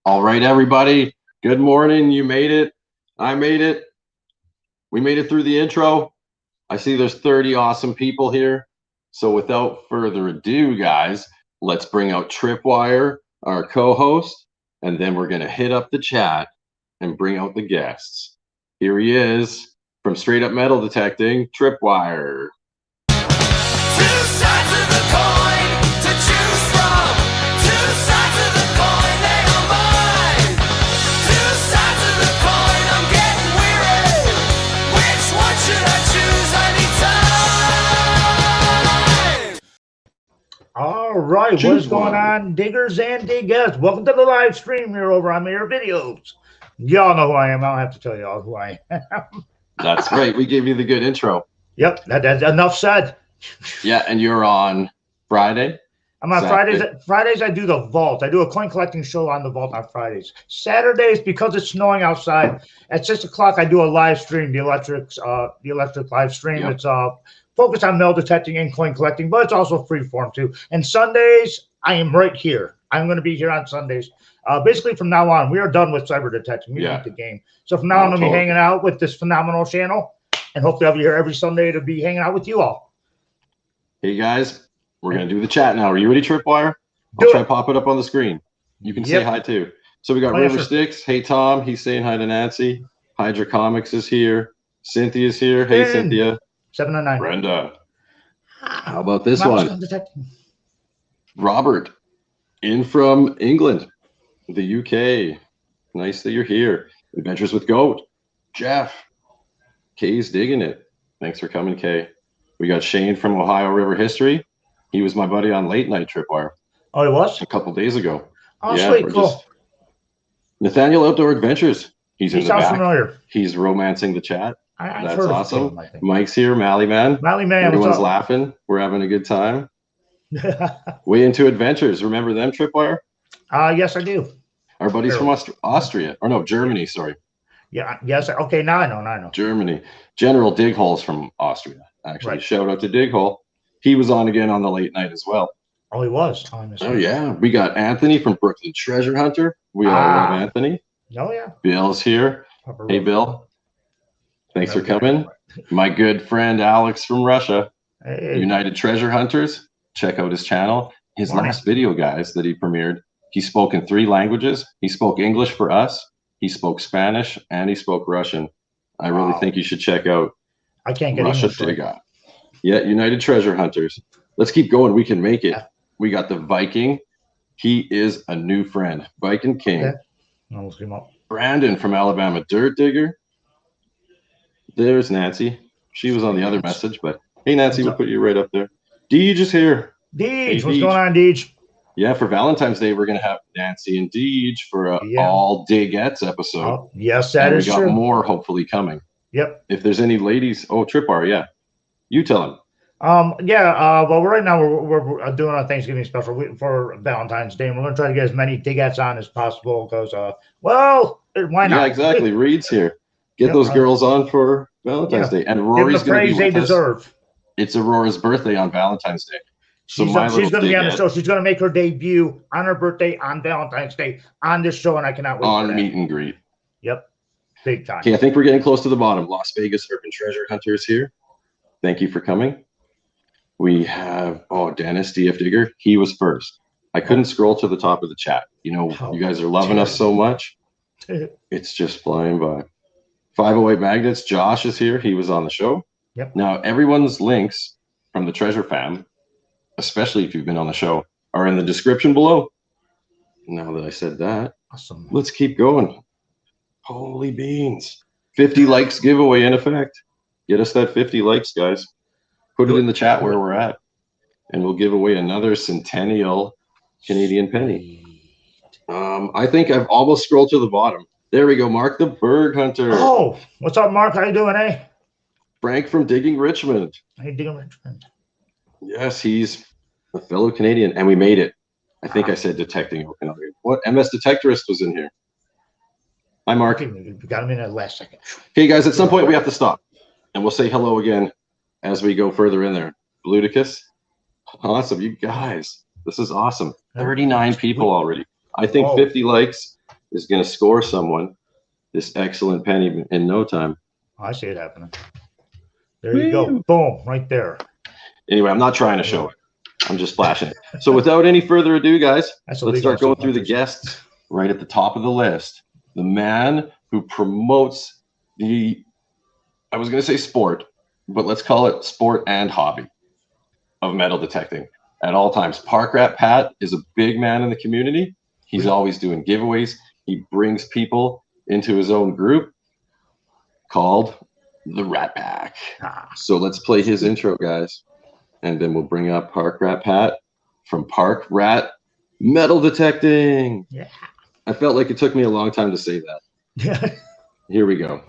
All right, everybody. Good morning. You made it. I made it. We made it through the intro. I see there's 30 awesome people here. So without further ado, guys, let's bring out TripWire, our co-host, and then we're going to hit up the chat and bring out the guests. Here he is from Straight Up Metal Detecting, TripWire. All right, what is going on, diggers and diggers? Welcome to the live stream here over on MAER Videos. Y'all know who I am. I don't have to tell y'all who I am. That's right. We gave you the good intro. Yep, that's enough said. Yeah, and you're on Friday? I'm on Fridays. Fridays, I do the vault. I do a coin collecting show on the vault on Fridays. Saturdays, because it's snowing outside, at 6 o'clock, I do a live stream, the electric live stream. Yep. It's focused on metal detecting and coin collecting, but it's also free form too. And Sundays, I am right here. I'm going to be here on Sundays. Basically, from now on, we are done with cyber detecting. We beat the game. So from now on, I'm going to be hanging out with this phenomenal channel, and hopefully I'll be here every Sunday to be hanging out with you all. Hey, guys, we're going to do the chat now. Are you ready, Tripwire? I'll try to pop it up on the screen. You can say hi, too. So we got River Styx. Hey, Tom. He's saying hi to Nancy. Hydra Comics is here. Cynthia's here. Hey, Cynthia. 709. Brenda. How about this one? Robert, in from England, the UK. Nice that you're here. Adventures with Goat. Jeff. Kay's digging it. Thanks for coming, Kay. We got Shane from Ohio River History. He was my buddy on Late Night Tripwire. Oh, he was? A couple days ago. Oh, sweet, cool. Nathaniel Outdoor Adventures. He's in the back. Familiar. He's romancing the chat. That's awesome. Mike's here. Mally Man. Everyone's laughing. We're having a good time. Way Into Adventures. Remember them, Tripwire? Yes, I do. Our buddies from Austria. Or no, Germany, sorry. Yeah, yes. Okay, now I know. Germany. General Dighole's from Austria, actually. Right. Shout out to Dighole. He was on again on the late night as well. Oh, he was. Oh, yeah. We got Anthony from Brooklyn Treasure Hunter. We all love Anthony. Oh, yeah. Bill's here. Hey, Bill. Thanks for coming. My good friend Alex from Russia. Hey. United Treasure Hunters. Check out his channel. His last video, guys, that he premiered, he spoke in 3 languages. He spoke English for us. He spoke Spanish, and he spoke Russian. I really think you should check out I can't get Russia. Yeah, United Treasure Hunters. Let's keep going. We can make it. Yeah. We got the Viking. He is a new friend. Viking King. Okay. I'll look him up. Brandon from Alabama Dirt Digger. There's Nancy. She was on the other message, but hey, Nancy, we'll put you right up there. Deej is here. Deej, what's going on, Deej? Yeah, for Valentine's Day, we're going to have Nancy and Deej for all Digettes episode. Oh, yes, that is true. We got more hopefully coming. Yep. If there's any ladies, Tripwire, yeah. You tell them. Well, right now we're doing a Thanksgiving special for Valentine's Day, and we're going to try to get as many Digettes on as possible because, why not? Yeah, exactly. Reed's here. Get those girls on for Valentine's Day. And Rory's going to be with they deserve. It's Aurora's birthday on Valentine's Day. So she's going to be on the show. She's going to make her debut on her birthday on Valentine's Day on this show, and I cannot wait on Meet and Greet. Yep. Big time. Okay, I think we're getting close to the bottom. Las Vegas Urban Treasure Hunters here. Thank you for coming. We have, Dennis, DF Digger. He was first. I couldn't scroll to the top of the chat. You know, you guys are loving us so much. It's just flying by. 508 Magnets. Josh is here. He was on the show. Yep. Now, everyone's links from the Treasure Fam, especially if you've been on the show, are in the description below. Now that I said that, awesome. Let's keep going. Holy beans. 50 likes giveaway in effect. Get us that 50 likes, guys. Put it in the chat where we're at, and we'll give away another Centennial Canadian penny. I think I've almost scrolled to the bottom. There we go. Mark the Berg Hunter. Oh, what's up, Mark? How you doing, eh? Frank from Digging Richmond. Hey, Digging Richmond. Yes, he's a fellow Canadian, and we made it. I think I said detecting Okanagan. What? MS Detectorist was in here. Hi, Mark. We got him in at the last second. Okay, guys, at some point we have to stop, and we'll say hello again as we go further in there. Ludicus. Awesome, you guys. This is awesome. 39 people already. I think 50 likes is going to score someone this excellent penny in no time. I see it happening. There you go. Boom, right there. Anyway, I'm not trying to show it. I'm just flashing it. So without any further ado, guys, let's start going through the guests right at the top of the list. The man who promotes the, I was going to say sport, but let's call it sport and hobby of metal detecting at all times. Park Rat Pat is a big man in the community. He's always doing giveaways. He brings people into his own group called the Rat Pack. So let's play his intro, guys, and then we'll bring up Park Rat Pat from Park Rat Metal Detecting. Yeah. I felt like it took me a long time to say that. Yeah. Here we go.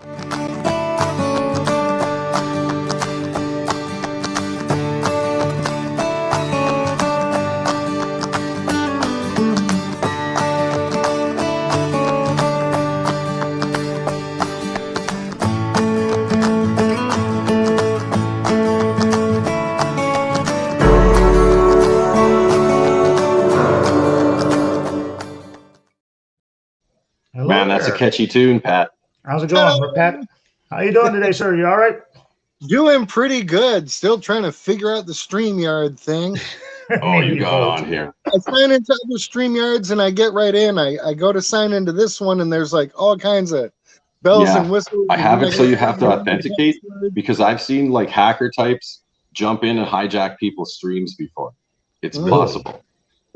Man, that's a catchy tune, Pat. How's it going, Pat? How you doing today, sir? You all right? Doing pretty good. Still trying to figure out the StreamYard thing. Oh, you got on here. I sign into other StreamYards and I get right in. I go to sign into this one and there's like all kinds of bells and whistles. I have it so you have to authenticate, because I've seen like hacker types jump in and hijack people's streams before. It's possible.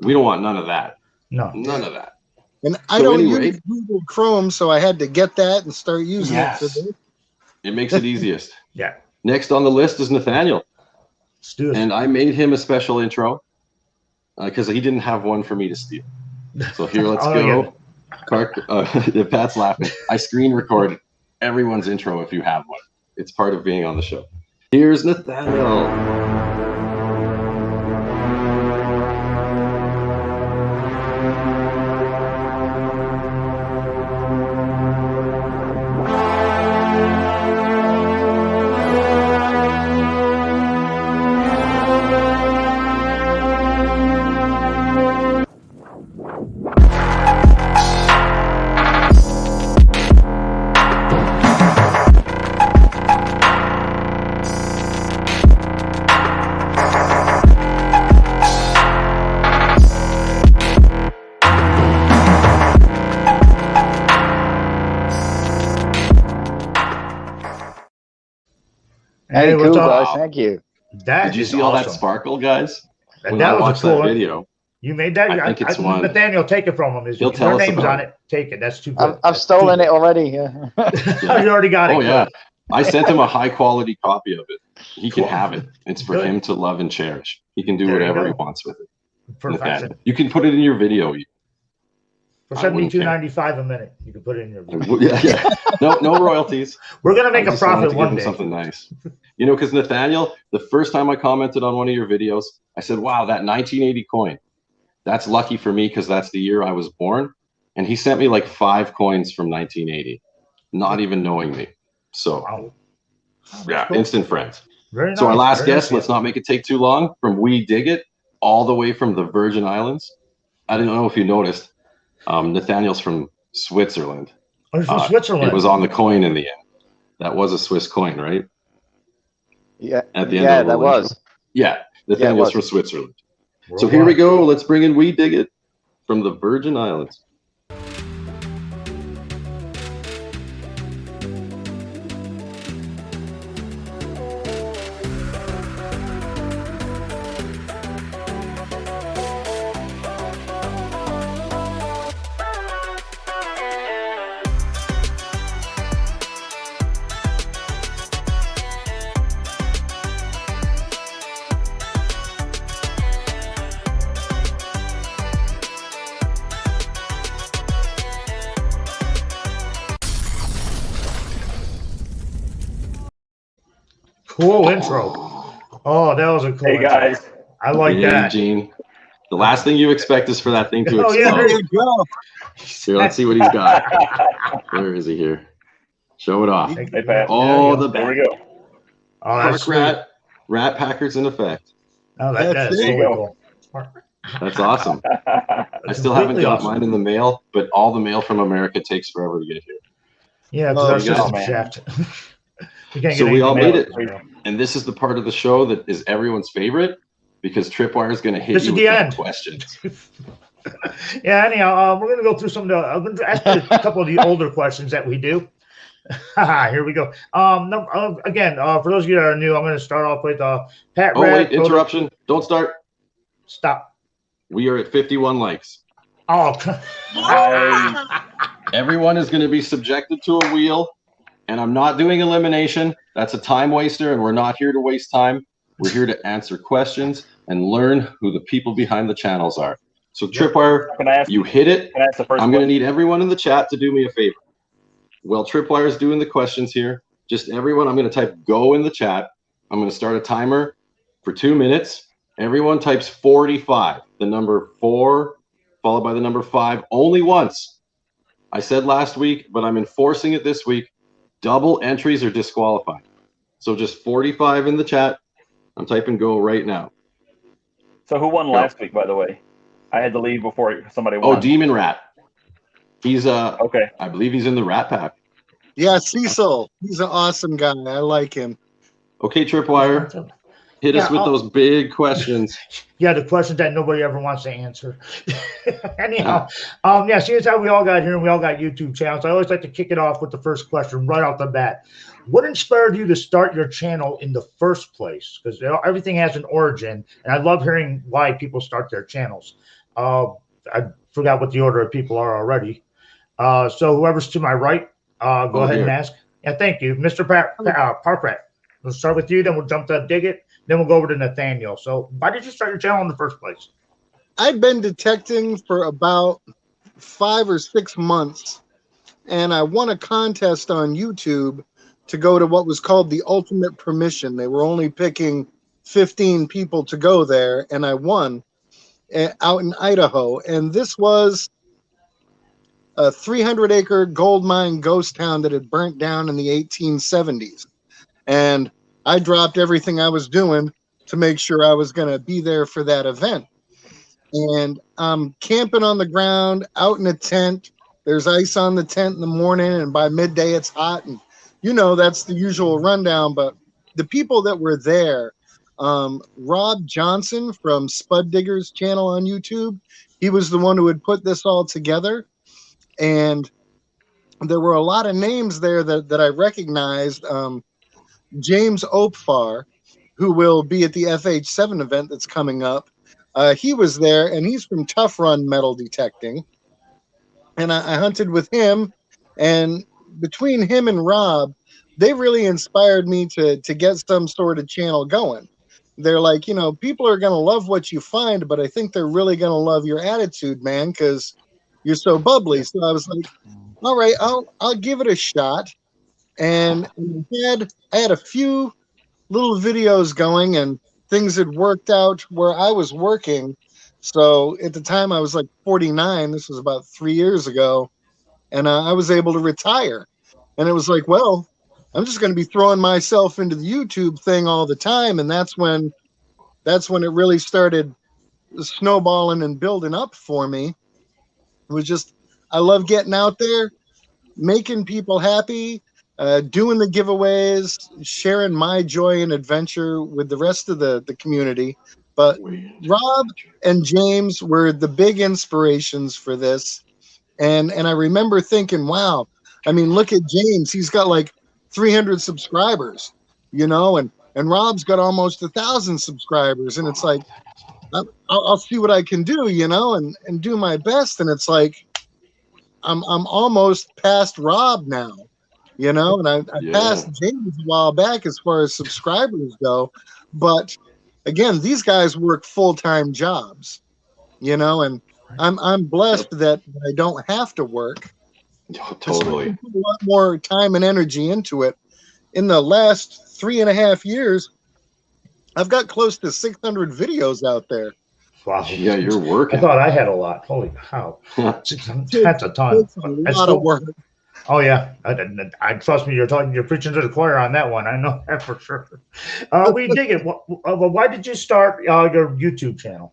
We don't want none of that. No. None of that. And I don't use Google Chrome, so I had to get that and start using it for this. It makes it easiest. Yeah. Next on the list is Nathaniel. Let's do it. And I made him a special intro because he didn't have one for me to steal. So here, let's go. Pat's laughing. I screen record everyone's intro if you have one. It's part of being on the show. Here's Nathaniel. Hey, cool, guys. Thank you. Did you see all that sparkle, guys? When I watched that video. You made that? I think it's one. Nathaniel, take it from him. He'll tell us name's on it. Take it. That's too good. I've stolen it already. Yeah. You already got it. Oh, yeah. I sent him a high-quality copy of it. He can have it. It's for him to love and cherish. He can do whatever he wants with it. Perfect. You can put it in your video. For $72.95 a minute, you can put it in your video. Yeah. No royalties. We're gonna make a profit one day. Something nice. You know, because Nathaniel, the first time I commented on one of your videos, I said, "Wow, that 1980 coin. That's lucky for me because that's the year I was born." And he sent me like 5 coins from 1980, not even knowing me. So, yeah, instant friends. Very nice. So our last guest, let's not make it take too long. From We Dig It, all the way from the Virgin Islands. I don't know if you noticed. Nathaniel's from Switzerland. Oh, he's from Switzerland. It was on the coin in the end. That was a Swiss coin, right? Yeah. At the end of the was. Yeah, Nathaniel's from Switzerland. So here we go. Let's bring in We Dig It from the Virgin Islands. Cool intro. Oh, that was a cool intro. Guys. I like that. Gene. The last thing you expect is for that thing to explode. Yeah, there you go. Here, let's see what he's got. Where is he here? Show it off. Hey, Pat. Oh, the there we go. Oh, that's Rat Packers in effect. Oh, that is so cool. That's awesome. I still haven't got mine in the mail, but all the mail from America takes forever to get here. Yeah, because our system's jacked. So we all made it. And this is the part of the show that is everyone's favorite because TripWire is going to hit you with the questions. Yeah, anyhow, we're going to go through some of the, I'm going to ask you a couple of the older questions that we do. Here we go. Again, for those of you that are new, I'm going to start off with Pat. Oh, wait, interruption. Don't start. Stop. We are at 51 likes. Oh, everyone is going to be subjected to a wheel, and I'm not doing elimination. That's a time waster, and we're not here to waste time. We're here to answer questions and learn who the people behind the channels are. So, TripWire, you hit it. I'm going to need everyone in the chat to do me a favor. Well, TripWire is doing the questions here. Just everyone, I'm going to type go in the chat. I'm going to start a timer for 2 minutes. Everyone types 45, the number 4, followed by the number 5, only once. I said last week, but I'm enforcing it this week. Double entries are disqualified. So just 45 in the chat. I'm typing go right now. So who won last week, by the way? I had to leave before somebody won. Oh, Demon Rat. He's okay. I believe he's in the Rat Pack. Yeah, Cecil. He's an awesome guy. I like him. Okay, TripWire. Hit us with those big questions. Yeah, the questions that nobody ever wants to answer. Anyhow, yeah, seeing as how we all got here and we all got YouTube channels, I always like to kick it off with the first question right off the bat. What inspired you to start your channel in the first place? Because everything has an origin, and I love hearing why people start their channels. I forgot what the order of people are already. So whoever's to my right, go ahead and ask. Yeah, thank you, Mr. Parkrat. We'll start with you, then we'll jump to Dig It, then we'll go over to Nathaniel. So why did you start your channel in the first place? I'd been detecting for about 5 or 6 months, and I won a contest on YouTube to go to what was called the Ultimate Permission. They were only picking 15 people to go there, and I won out in Idaho. And this was a 300-acre gold mine ghost town that had burnt down in the 1870s. And I dropped everything I was doing to make sure I was going to be there for that event. And I'm camping on the ground, out in a tent. There's ice on the tent in the morning, and by midday it's hot. And, you know, that's the usual rundown. But the people that were there, Rob Johnson from Spud Digger's channel on YouTube, he was the one who had put this all together. And there were a lot of names there that I recognized. James Opfar, who will be at the FH7 event that's coming up. He was there, and he's from Tough Run Metal Detecting. And I hunted with him, and between him and Rob, they really inspired me to get some sort of channel going. They're like, you know, people are going to love what you find, but I think they're really going to love your attitude, man, because you're so bubbly. So I was like, all right, I'll give it a shot. And I had a few little videos going, and things had worked out where I was working. So at the time I was like 49. This was about 3 years ago. And I was able to retire. And it was like, well, I'm just going to be throwing myself into the YouTube thing all the time. And that's when it really started snowballing and building up for me. It was just, I love getting out there, making people happy, doing the giveaways, sharing my joy and adventure with the rest of the community. But Rob and James were the big inspirations for this. And I remember thinking, wow, I mean, look at James. He's got like 300 subscribers, you know, and Rob's got almost 1,000 subscribers. And it's like, I'll see what I can do, you know, and do my best. And it's like, I'm almost past Rob now. You know, and I passed James a while back as far as subscribers go. But again, these guys work full-time jobs, you know, and I'm blessed that I don't have to work. Totally. I put a lot more time and energy into it. In the last 3.5 years, I've got close to 600 videos out there. Wow. Yeah, you're working. I thought I had a lot. Holy cow. That's a ton. It's a lot of work. Oh yeah, I trust me. You're preaching to the choir on that one. I know that for sure. We dig it. Why did you start your YouTube channel?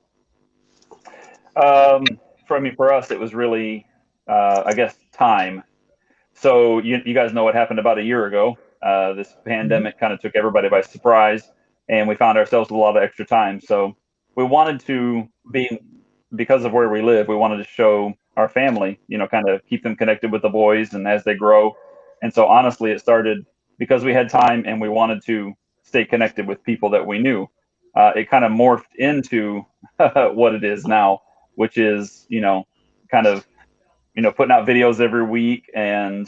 For us, it was really, I guess, time. So you guys know what happened about a year ago. This pandemic kind of took everybody by surprise, and we found ourselves with a lot of extra time. So we wanted to because of where we live, we wanted to show our family, kind of keep them connected with the boys and as they grow. And so honestly, it started because we had time and we wanted to stay connected with people that we knew. It kind of morphed into what it is now, which is, kind of, putting out videos every week and,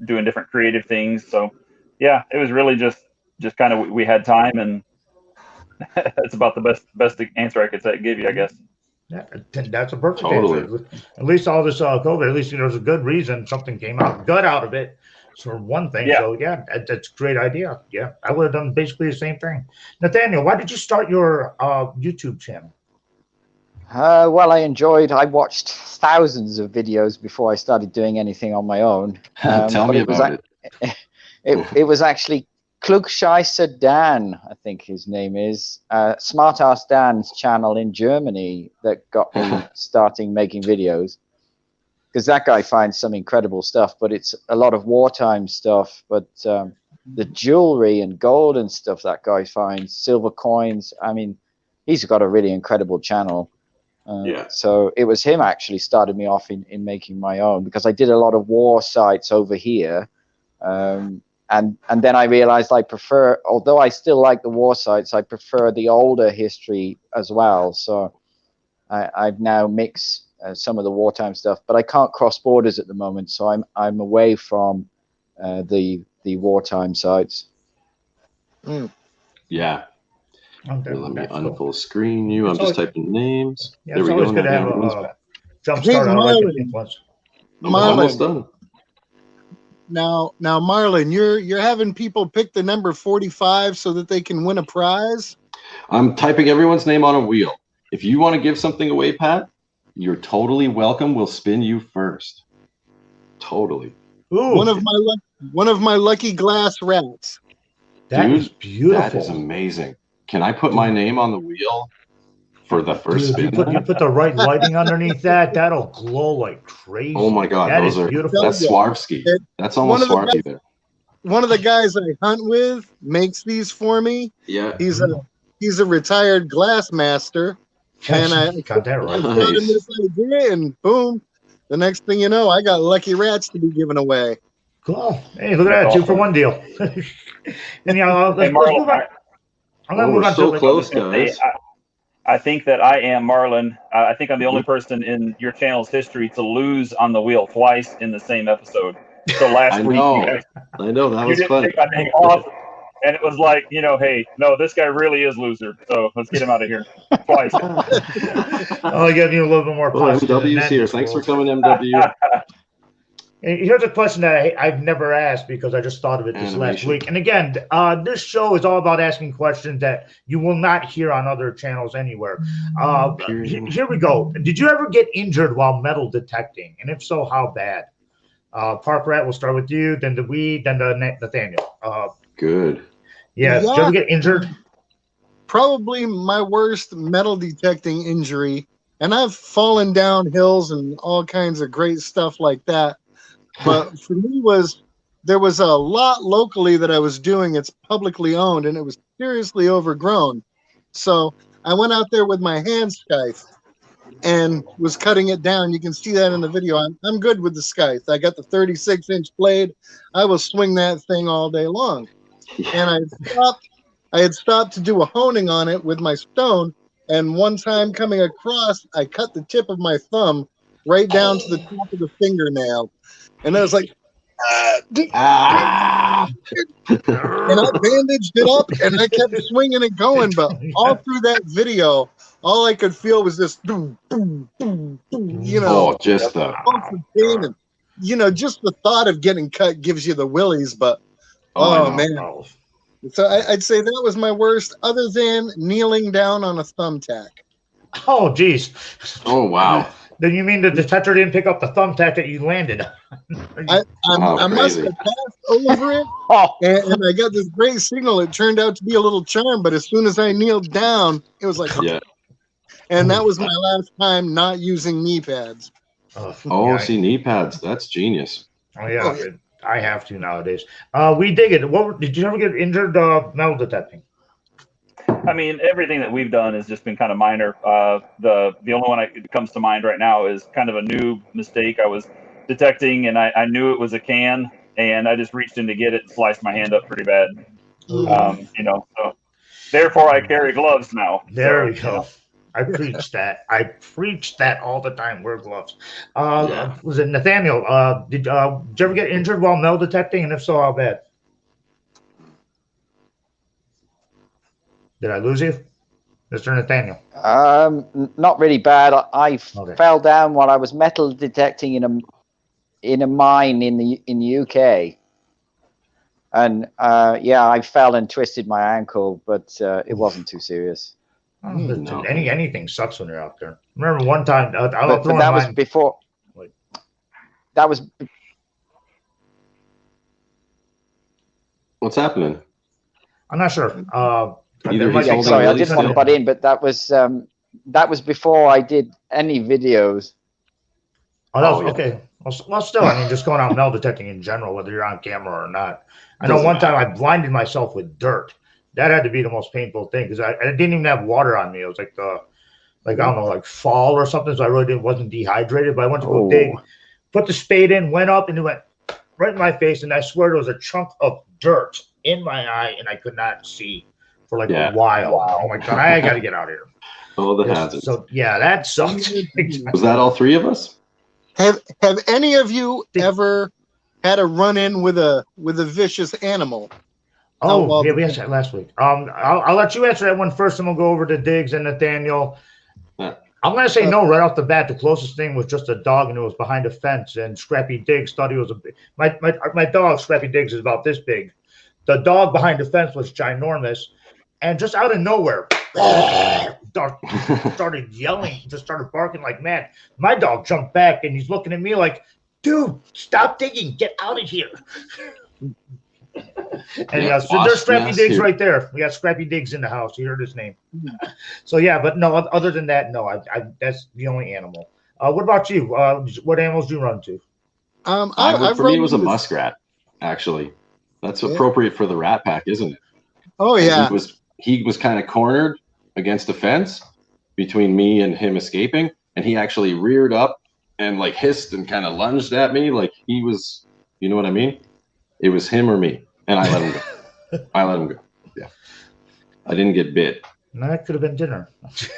doing different creative things. So yeah, it was really just kind of, we had time, and that's about the best answer I could give you, I guess. Yeah, that's a perfect Totally. answer. At least all this COVID, at least there's a good reason something came out good out of it. For one thing, Yeah. So yeah, that's a great idea. Yeah, I would have done basically the same thing. Nathaniel, why did you start your YouTube channel? Well, I watched thousands of videos before I started doing anything on my own. Tell me about it. It was actually Klugscheißer Dan, I think his name is, Smartass Dan's channel in Germany that got me starting making videos. Because that guy finds some incredible stuff, but it's a lot of wartime stuff. But the jewelry and gold and stuff that guy finds, silver coins, I mean, he's got a really incredible channel. Yeah. So it was him actually started me off in making my own, because I did a lot of war sites over here. And then I realized I prefer, although I still like the war sites, I prefer the older history as well. So I've now mixed some of the wartime stuff, but I can't cross borders at the moment, so I'm away from the wartime sites. Yeah. Okay, Let me that's cool. unfull screen you. I'm just typing names. Yeah, there it's we always go. good to have a jump start. I like the influence. I'm almost done. Now, Marlon, you're having people pick the number 45 so that they can win a prize. I'm typing everyone's name on a wheel. If you want to give something away, Pat, you're totally welcome. We'll spin you first. Totally. Ooh, one of my lucky glass rats. That is beautiful. That is amazing. Can I put my name on the wheel for the first spin? You put the right lighting underneath that. That'll glow like crazy. Oh my God, that is beautiful. That's Swarovski. That's almost Swarovski there. One of the guys I hunt with makes these for me. Yeah. He's a retired glass master. And I got that right. I showed him this idea, and boom, the next thing you know, I got lucky rats to be giving away. Cool. Hey, look at that, 2 for 1 deal. And let's move on. I'm gonna move on so to close, guys. I think that I am Marlon. I think I'm the only person in your channel's history to lose on the wheel twice in the same episode. So last week, I know that was fun. Take my name off, and it was like, hey, no, this guy really is loser. So let's get him out of here twice. I'll give you a little bit more positive. MW's here. Thanks for coming, MW. Here's a question that I've never asked because I just thought of it this last week. And again, this show is all about asking questions that you will not hear on other channels anywhere. Here we go. Did you ever get injured while metal detecting? And if so, how bad? Park Rat, we'll start with you, then Nathaniel. Good. Yeah. Did you ever get injured? Probably my worst metal detecting injury. And I've fallen down hills and all kinds of great stuff like that. But for me, there was a lot locally that I was doing. It's publicly owned, and it was seriously overgrown. So I went out there with my hand scythe and was cutting it down. You can see that in the video. I'm good with the scythe. I got the 36-inch blade. I will swing that thing all day long. And I had stopped to do a honing on it with my stone. And one time coming across, I cut the tip of my thumb right down to the top of the fingernail. And I was like, and I bandaged it up and I kept swinging and going. But all through that video, all I could feel was this boom, boom, boom, boom, just the pain. And, just the thought of getting cut gives you the willies. But, man. So I'd say that was my worst, other than kneeling down on a thumbtack. Oh, geez. Oh, wow. Then you mean the detector didn't pick up the thumbtack that you landed on? I must have passed over it, and I got this great signal. It turned out to be a little charm, but as soon as I kneeled down, it was like, and that was my last time not using knee pads. Oh, see, knee pads. That's genius. Oh yeah, I have to nowadays. We dig it. Did you ever get injured metal detecting? I mean, everything that we've done has just been kind of minor. The only one that comes to mind right now is kind of a noob mistake. I was detecting, and I knew it was a can, and I just reached in to get it and sliced my hand up pretty bad. So therefore I carry gloves now. There we go. I preach that. I preach that all the time. Wear gloves. Was it Nathaniel? Did you ever get injured while metal detecting, and if so, how bad? Did I lose you, Mr. Nathaniel? Not really bad. I fell down while I was metal detecting in a mine in the UK, and I fell and twisted my ankle, but it wasn't too serious. No. Anything sucks when you're out there. Remember one time, but that was before. That was. What's happening? I'm not sure. Sorry, I didn't want to butt in, but that was before I did any videos. Okay. Well, still, I mean, just going out metal detecting in general, whether you're on camera or not. I know one time I blinded myself with dirt. That had to be the most painful thing because I didn't even have water on me. It was like I don't know, like fall or something. So I really wasn't dehydrated. But I went to go dig, put the spade in, went up, and it went right in my face. And I swear there was a chunk of dirt in my eye, and I could not see for like a while. Wow. Oh my god, I got to get out of here. Oh, the hazards. So yeah, that sucks. Was that all three of us? Have any of you ever had a run-in with a vicious animal? Oh, yeah, we answered that last week. I'll let you answer that one first, and we'll go over to Diggs and Nathaniel. I'm going to say no right off the bat. The closest thing was just a dog, and it was behind a fence. And Scrappy Diggs thought he was my dog. Scrappy Diggs is about this big. The dog behind the fence was ginormous, and just out of nowhere, started yelling, just started barking like mad. My dog jumped back, and he's looking at me like, "Dude, stop digging! Get out of here!" And so there's Scrappy Diggs right there. We got Scrappy Diggs in the house. You heard his name. So yeah, but no. Other than that, no. That's the only animal. What about you? What animals do you run to? For me, it was a muskrat. Actually, that's appropriate for the Rat Pack, isn't it? Oh yeah. And he was kind of cornered against a fence between me and him escaping, and he actually reared up and like hissed and kind of lunged at me like he was. You know what I mean? It was him or me, and I let him go. Yeah, I didn't get bit. That could have been dinner.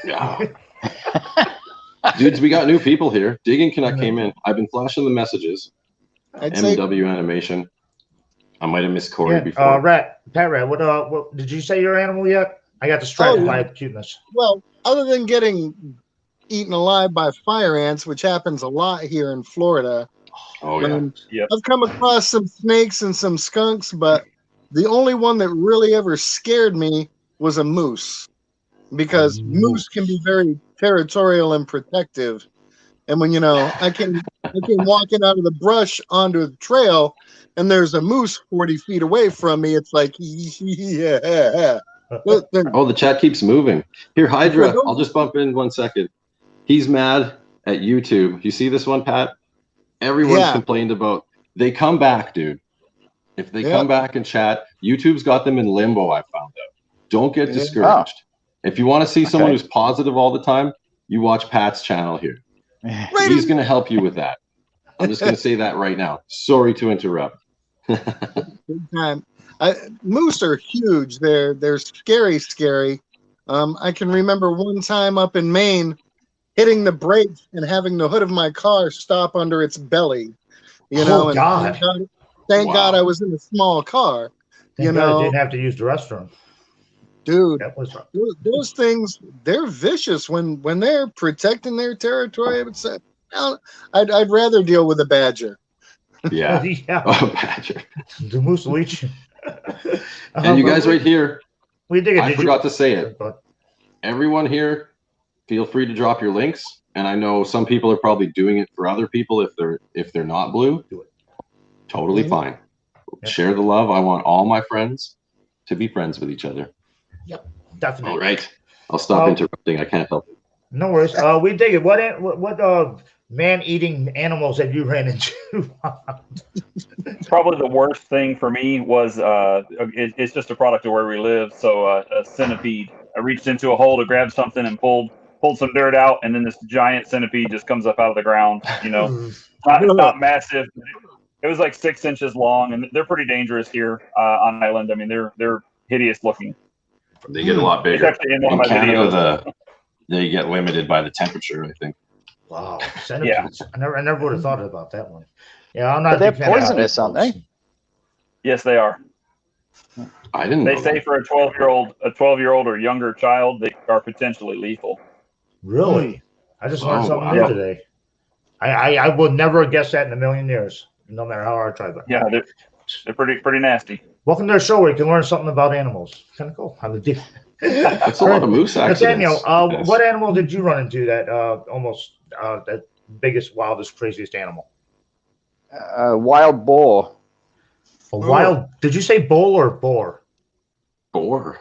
Yeah. Dudes, we got new people here. Digging Connect came in. I've been flashing the messages. MW animation. I might have missed Corey before. Pat Rat, what did you say your animal yet? I got distracted by cuteness. Well, other than getting eaten alive by fire ants, which happens a lot here in Florida. Oh yeah. I've come across some snakes and some skunks, but the only one that really ever scared me was a moose, because moose can be very territorial and protective. And when I came walking out of the brush onto the trail, and there's a moose 40 feet away from me, it's like, yeah. Oh, the chat keeps moving. Here, Hydra, I'll just bump in 1 second. He's mad at YouTube. You see this one, Pat? Everyone's complained about. They come back, dude. If they come back and chat, YouTube's got them in limbo, I found out. Don't get discouraged. If you want to see someone who's positive all the time, you watch Pat's channel here. He's going to help you with that. I'm just going to say that right now. Sorry to interrupt. Moose are huge. They're scary. I can remember one time up in Maine, hitting the brakes and having the hood of my car stop under its belly. God. Thank God I was in a small car. Thank God I didn't have to use the restroom. Dude, those things, they're vicious when they're protecting their territory. I'd rather deal with a badger. Yeah. Oh, badger. The moose will eat you. And you guys right here, I forgot to say it. But everyone here, feel free to drop your links. And I know some people are probably doing it for other people if they're not blue. Do it. Totally fine. Share the love. I want all my friends to be friends with each other. Yep, definitely. All right. I'll stop interrupting. I can't help it. No worries. We dig it. What man-eating animals have you ran into? Probably the worst thing for me was it's just a product of where we live. So a centipede. I reached into a hole to grab something and pulled some dirt out, and then this giant centipede just comes up out of the ground. You know, it's not massive. It was like 6 inches long, and they're pretty dangerous here on island. I mean, they're hideous looking. They get a lot It's bigger. actually in one of In my videos. Canada, they get limited by the temperature, I think. Wow, centipedes. I never would have thought about that one. Yeah, I'm not. But they're a big fan of poisonous, aren't they? Yes, they are. I didn't They know say that. for a 12-year-old or younger child, they are potentially lethal. Really? I just learned something wow. new today. I would never have guessed that in a million years, no matter how hard I tried. But Yeah, they're pretty nasty. welcome to our show where you can learn something about animals. Kind of cool. That's a lot of moose accidents. Nathaniel, what animal did you run into that almost that biggest, wildest, craziest animal? Wild boar. A wild? Did you say bull or boar? Boar.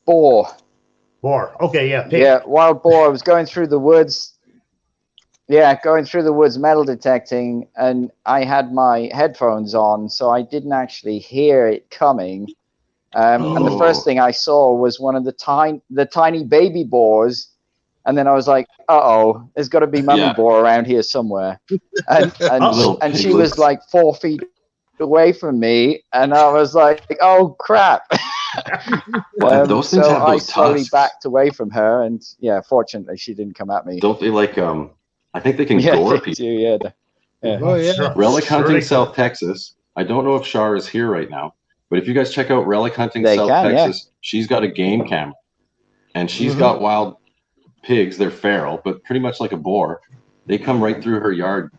Boar. Boar. Okay, yeah. Pig. Yeah, wild boar. I was going through the woods. Yeah, going through the woods metal detecting, and I had my headphones on, so I didn't actually hear it coming. And the first thing I saw was one of the tiny baby boars, and then I was like, "Uh-oh, there's got to be mummy boar around here somewhere." And she was like 4 feet away from me, and I was like, "Oh crap!" Those things have I those slowly tusks. backed away from her, and yeah, fortunately, she didn't come at me. Don't they like I think they can gore they people. do, yeah. Oh, yeah. Sure. Relic Sure Hunting they South Texas. I don't know if Shar is here right now, but if you guys check out Relic Hunting They South can, Texas, she's got a game camera, and she's got wild pigs. They're feral, but pretty much like a boar. They come right through her yard,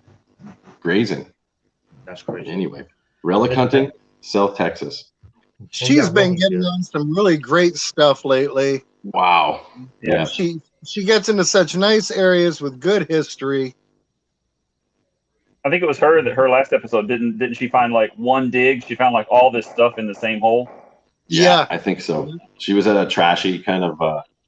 grazing. That's crazy. Anyway, Relic Hunting South Texas. She's been getting on some really great stuff lately. Wow. Yeah. She gets into such nice areas with good history. I think it was her that her last episode didn't she find like one dig? She found like all this stuff in the same hole. Yeah. I think so. She was at a trashy kind of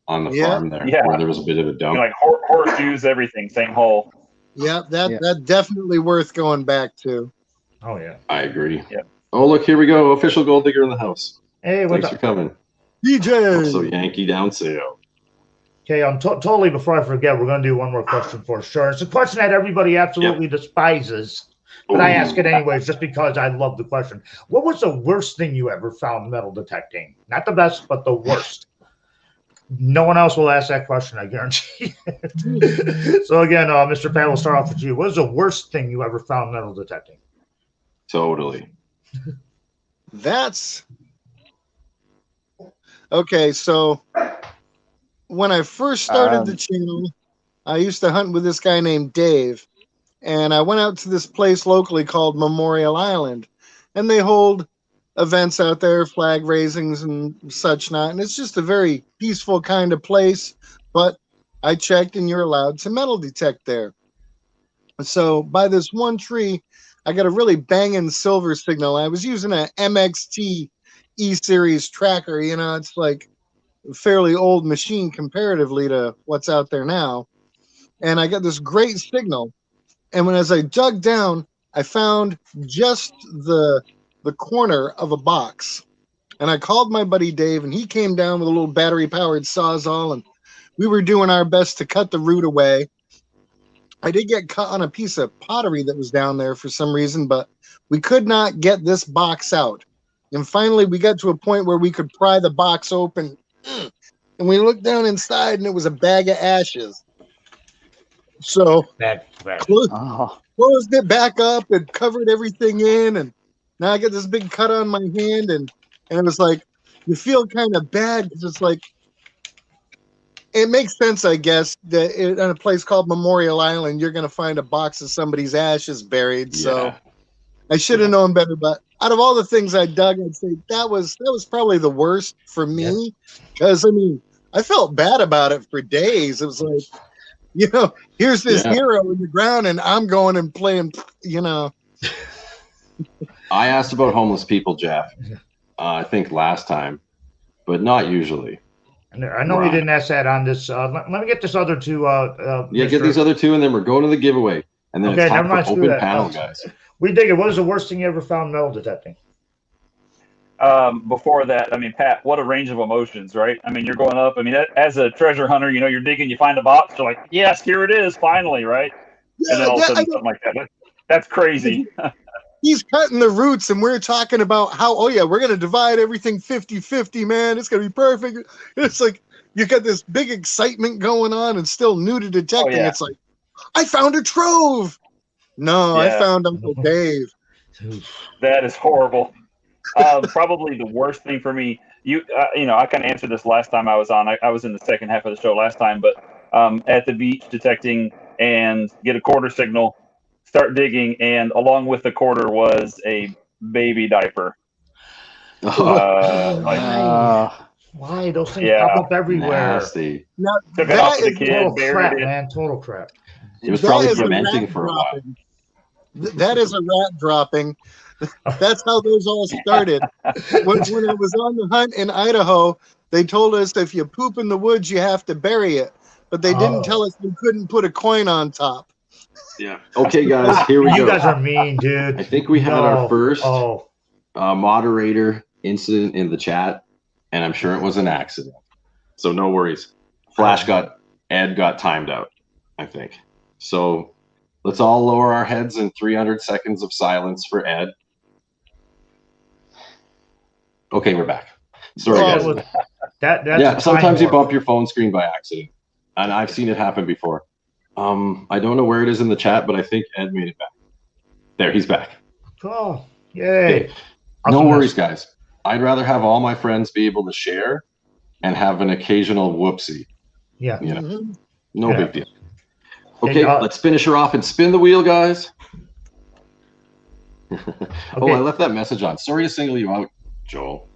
on the farm there, where there was a bit of a dump. Like horseshoes, everything, same hole. Yeah, that's definitely worth going back to. Oh yeah. I agree. Yeah. Oh look, here we go. Official gold digger in the house. Hey, what's Thanks up? for coming. DJ. Also Yankee down sale. Okay, totally before I forget, we're going to do one more question for sure. It's a question that everybody absolutely despises, but I ask it anyways just because I love the question. What was the worst thing you ever found metal detecting? Not the best, but the worst. No one else will ask that question, I guarantee. So again, Mr. Pat, we'll start off with you. What is the worst thing you ever found metal detecting? Totally. That's okay. So when I first started the channel, I used to hunt with this guy named Dave, and I went out to this place locally called Memorial Island, and they hold events out there, flag raisings and such not, and it's just a very peaceful kind of place. But I checked, and you're allowed to metal detect there. So by this one tree, I got a really banging silver signal. I was using a MXT E-Series tracker. You know, it's like a fairly old machine comparatively to what's out there now. And I got this great signal. And as I dug down, I found just the corner of a box. And I called my buddy Dave, and he came down with a little battery-powered Sawzall, and we were doing our best to cut the root away. I did get cut on a piece of pottery that was down there for some reason, but we could not get this box out. And finally, we got to a point where we could pry the box open, and we looked down inside, and it was a bag of ashes. So closed it back up and covered everything in, and now I got this big cut on my hand, and it was like, you feel kind of bad because it's like, it makes sense, I guess, that in a place called Memorial Island, you're going to find a box of somebody's ashes buried. So I should have known better. But out of all the things I dug, I'd say that was probably the worst for me. Because, I mean, I felt bad about it for days. It was like, you know, here's this hero in the ground, and I'm going and playing, you know. I asked about homeless people, Jeff. I think last time, but not usually. I know you didn't ask that on this. Let me get this other two. Yeah, get these other two, and then we're going to the giveaway. And then Okay, it's time never mind, for screw open that. panel, guys. We dig it. What is the worst thing you ever found metal detecting? Before that, I mean, Pat, what a range of emotions, right? I mean, you're going up. I mean, as a treasure hunter, you know, you're digging, you find a box, you're like, yes, here it is, finally, right? Yeah, And then all of a sudden, something like that. That's crazy. He's cutting the roots, and we're talking about how, oh, yeah, we're going to divide everything 50-50, man. It's going to be perfect. It's like you got this big excitement going on and still new to detecting. Oh, yeah. It's like, I found a trove. No, I found Uncle Dave. That is horrible. Probably the worst thing for me. You know, I kind of answered this last time I was on. I was in the second half of the show last time, but at the beach detecting and get a quarter signal, start digging, and along with the quarter was a baby diaper. Why those things pop up everywhere? Nasty. Now, Took it off the kid, total buried crap, it. man. Total crap. It was probably fermenting for a while. That is a rat dropping. That's how those all started. When I was on the hunt in Idaho, they told us if you poop in the woods, you have to bury it. But they didn't tell us you couldn't put a coin on top. Yeah. Okay, guys, here we go. You guys are mean, dude. I think we had our first moderator incident in the chat, and I'm sure it was an accident. So no worries. Ed got timed out, I think. So let's all lower our heads in 300 seconds of silence for Ed. Okay, we're back. Sorry, guys. That's sometimes you bump your phone screen by accident, and I've seen it happen before. I don't know where it is in the chat, but I think Ed made it back. There, he's back. Oh, yay. Okay. No worries, guys. I'd rather have all my friends be able to share and have an occasional whoopsie. Yeah. You know, no big deal. Okay, let's finish her off and spin the wheel, guys. Oh, I left that message on. Sorry to single you out, Joel.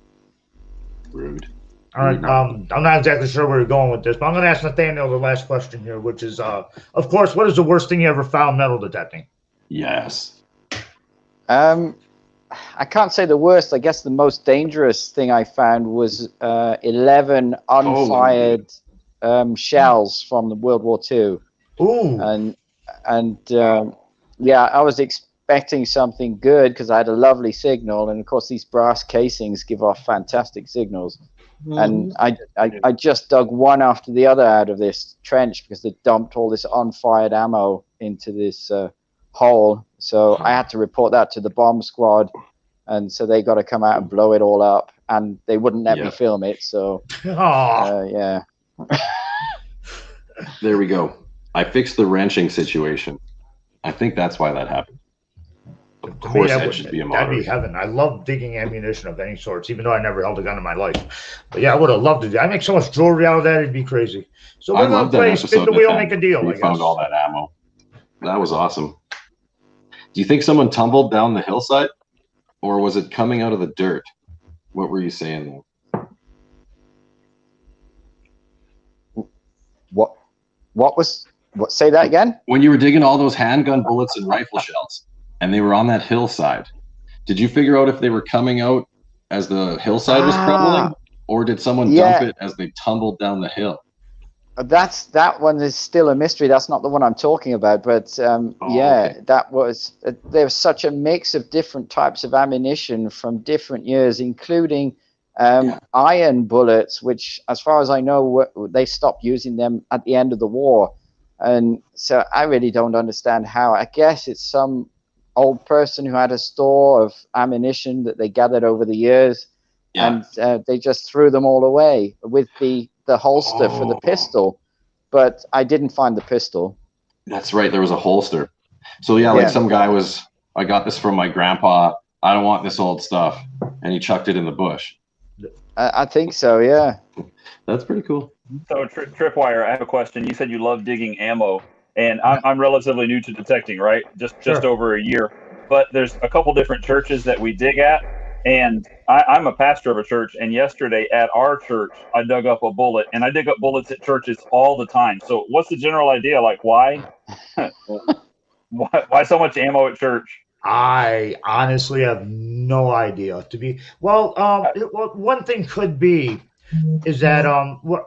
Rude. All right. I'm not exactly sure where you're going with this, but I'm going to ask Nathaniel the last question here, which is, of course, what is the worst thing you ever found metal detecting? Yes. I can't say the worst. I guess the most dangerous thing I found was 11 unfired shells from the World War II. Ooh. And yeah, I was expecting something good because I had a lovely signal, and of course these brass casings give off fantastic signals. And I just dug one after the other out of this trench because they dumped all this unfired ammo into this hole. So I had to report that to the bomb squad, and so they got to come out and blow it all up, and they wouldn't let me film it. So yeah. There we go. I fixed the wrenching situation. I think that's why that happened. Of course, that should be a moderator. That'd be heaven. I love digging ammunition of any sorts, even though I never held a gun in my life. But yeah, I would have loved to. I make so much jewelry out of that; it'd be crazy. So we're gonna play Spin the Wheel, Make a Deal. We found all that ammo. That was awesome. Do you think someone tumbled down the hillside, or was it coming out of the dirt? What were you saying there? What? Say that again? When you were digging all those handgun bullets and rifle shells, and they were on that hillside, did you figure out if they were coming out as the hillside was crumbling, or did someone dump it as they tumbled down the hill? That one is still a mystery. That's not the one I'm talking about. But okay. That was there was such a mix of different types of ammunition from different years, including iron bullets, which, as far as I know, they stopped using them at the end of the war. And so I really don't understand how. I guess it's some old person who had a store of ammunition that they gathered over the years, and they just threw them all away with the holster for the pistol. But I didn't find the pistol. That's right. There was a holster. So like some guy was, I got this from my grandpa. I don't want this old stuff. And he chucked it in the bush. I think so, yeah. That's pretty cool. So Tripwire, I have a question. You said you love digging ammo, and I'm relatively new to detecting, right? Just over a year. But there's a couple different churches that we dig at, and I'm a pastor of a church, and yesterday at our church, I dug up a bullet, and I dig up bullets at churches all the time. So what's the general idea? Like, why so much ammo at church? I honestly have no idea. One thing could be is that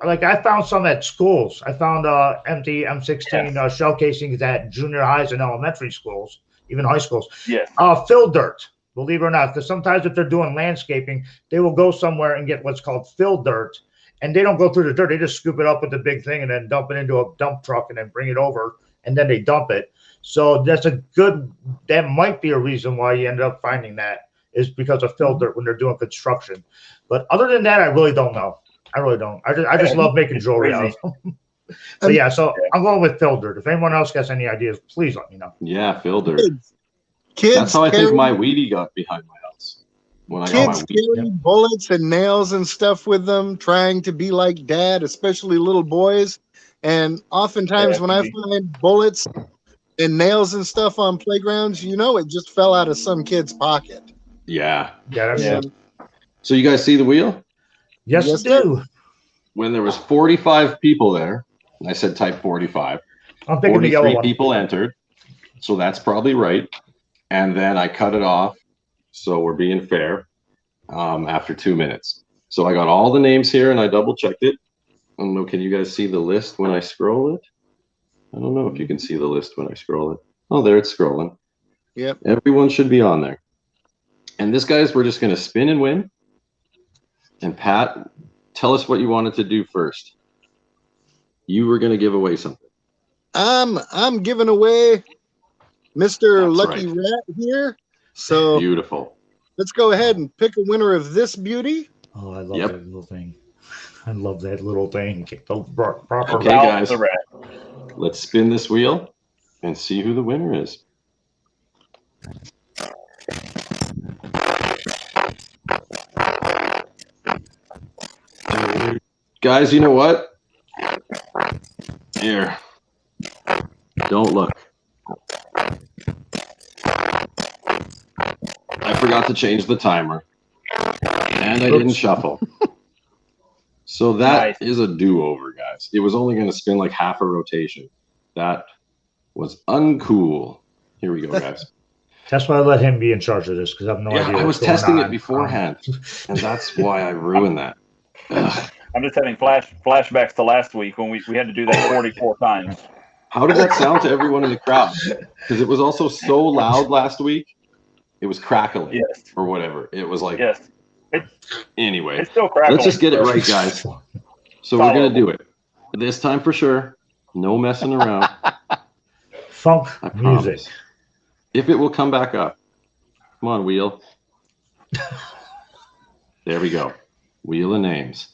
like I found some at schools. I found empty M16 shell casings at junior highs and elementary schools, even high schools. Yes. Fill dirt, believe it or not, because sometimes if they're doing landscaping, they will go somewhere and get what's called fill dirt, and they don't go through the dirt. They just scoop it up with the big thing and then dump it into a dump truck and then bring it over, and then they dump it. So that might be a reason why you end up finding that, is because of fill dirt when they're doing construction. But other than that, I really don't know. I really don't. I just love making jewelry out of them. But yeah, so I'm going with fill dirt. If anyone else has any ideas, please let me know. Yeah, fill dirt. Kids That's how I think carry- my weedy got behind my house. When I got Kids my weed. carry bullets and nails and stuff with them, trying to be like dad, especially little boys. And oftentimes when I find bullets and nails and stuff on playgrounds, it just fell out of some kid's pocket. Yeah. Yeah, that's Yeah. So you guys see the wheel? Yes, Yes, do. When there was 45 people there, and I said type 45, I'm picking the yellow 43 one. people entered. So that's probably right. And then I cut it off. So we're being fair after 2 minutes. So I got all the names here and I double checked it. I don't know. Can you guys see the list when I scroll it? I don't know if you can see the list when I scroll it. Oh, there it's scrolling. Yep. Everyone should be on there. And this, guys, we're just going to spin and win. And Pat, tell us what you wanted to do first. You were going to give away something. I'm giving away Mr. That's Lucky right. Rat here. So Beautiful. let's go ahead and pick a winner of this beauty. Oh, I love Yep. that little thing. I love that little thing. The proper Okay, Ralph guys. the rat. Let's spin this wheel and see who the winner is. Guys, you know what? Here. Don't look. I forgot to change the timer. And I didn't shuffle. So that is a do-over, guys. It was only going to spin like half a rotation. That was uncool. Here we go, guys. That's why I let him be in charge of this, because I have no idea. Yeah, I was what's going testing it on. beforehand, and that's why I ruined that. Ugh. I'm just having flashbacks to last week when we had to do that 44 times. How did that sound to everyone in the crowd? Because it was also so loud last week. It was crackling, Yes. or whatever. It was like, Yes. anyway. It's still crackling. Let's just get it right, guys. So we're going to do it. This time for sure. No messing around. Funk I music. promise. If it will come back up. Come on, wheel. There we go. Wheel of names.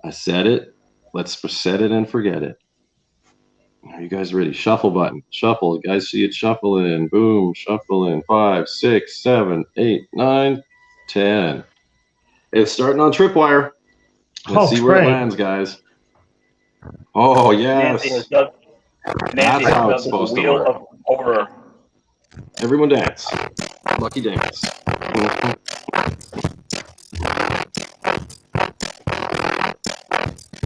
I said it. Let's set it and forget it. Are you guys ready? Shuffle button. Shuffle. You guys see it shuffling. Boom. Shuffling. 5, 6, 7, 8, 9, 10. It's starting on TripWire. Let's see where it lands, guys. Oh, yes. Nancy has done That's how it's the supposed to wheel work. of horror. Everyone dance. Lucky dance.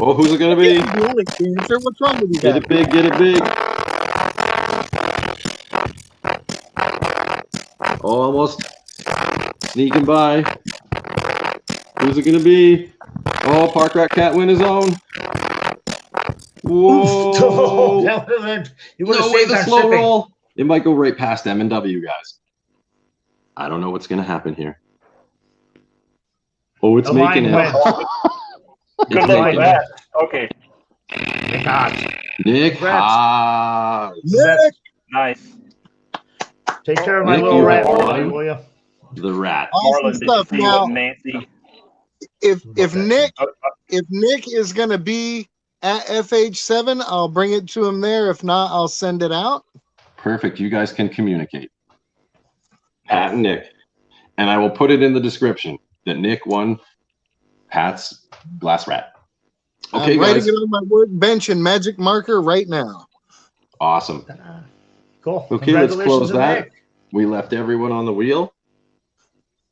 Oh, who's it going to be? Relic dancer. What's wrong with you Get guys? it big, get it big. Oh, almost sneaking by. Who's it going to be? Oh, Park Rat can't win his own. Whoa. That would've been- you would have No way, saved the on slow shipping. roll. It might go right past M&W, guys. I don't know what's going to happen here. Oh, it's The making line it. wins. It's Good luck with making that. Okay. Nick Haas. Nick Congrats. Haas. Nick, Nice. Take care of my Nick, little you rat have for won. me, will you? The rat. awesome Marlon, did you stuff. see Now, what Nancy? if Okay. Nick is going to be at FH7, I'll bring it to him there. If not, I'll send it out. Perfect. You guys can communicate. Pat and Nick. And I will put it in the description that Nick won Pat's glass rat. Okay, I'm writing guys. it on my workbench in magic marker right now. Awesome. Cool. Okay, let's Congratulations close to that. Nick. We left everyone on the wheel.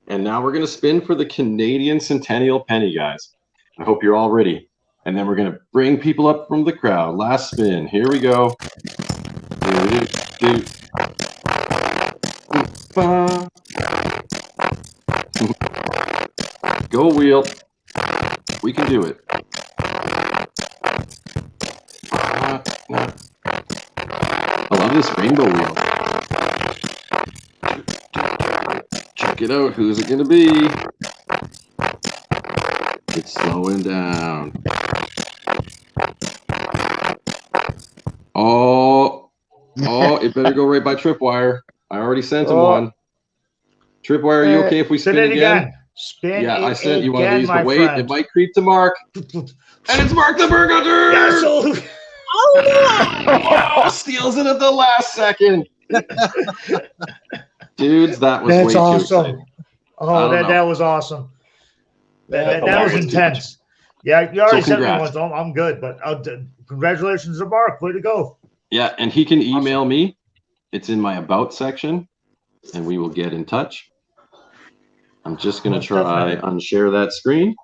And now we're going to spin for the Canadian Centennial penny, guys. I hope you're all ready. And then we're going to bring people up from the crowd. Last spin. Here we go. Go, wheel. We can do it. I love this rainbow wheel. Check it out. Who's it going to be? It's slowing down. Oh, it better go right by TripWire. I already sent him one. TripWire, are you okay if we spin it again? Spin yeah, it I sent you one of again, these, my but wait, friend. it might creep to Mark. And it's Mark the Burgundy! Yes, Oh, steals it at the last second. Dudes, that was That's way too awesome. exciting. Oh, that was awesome. That was intense. Yeah, you already sent me one, so I'm good. But congratulations to Mark. Way to go. Yeah, and he can email me. It's in my About section, and we will get in touch. I'm just going to try unshare that screen.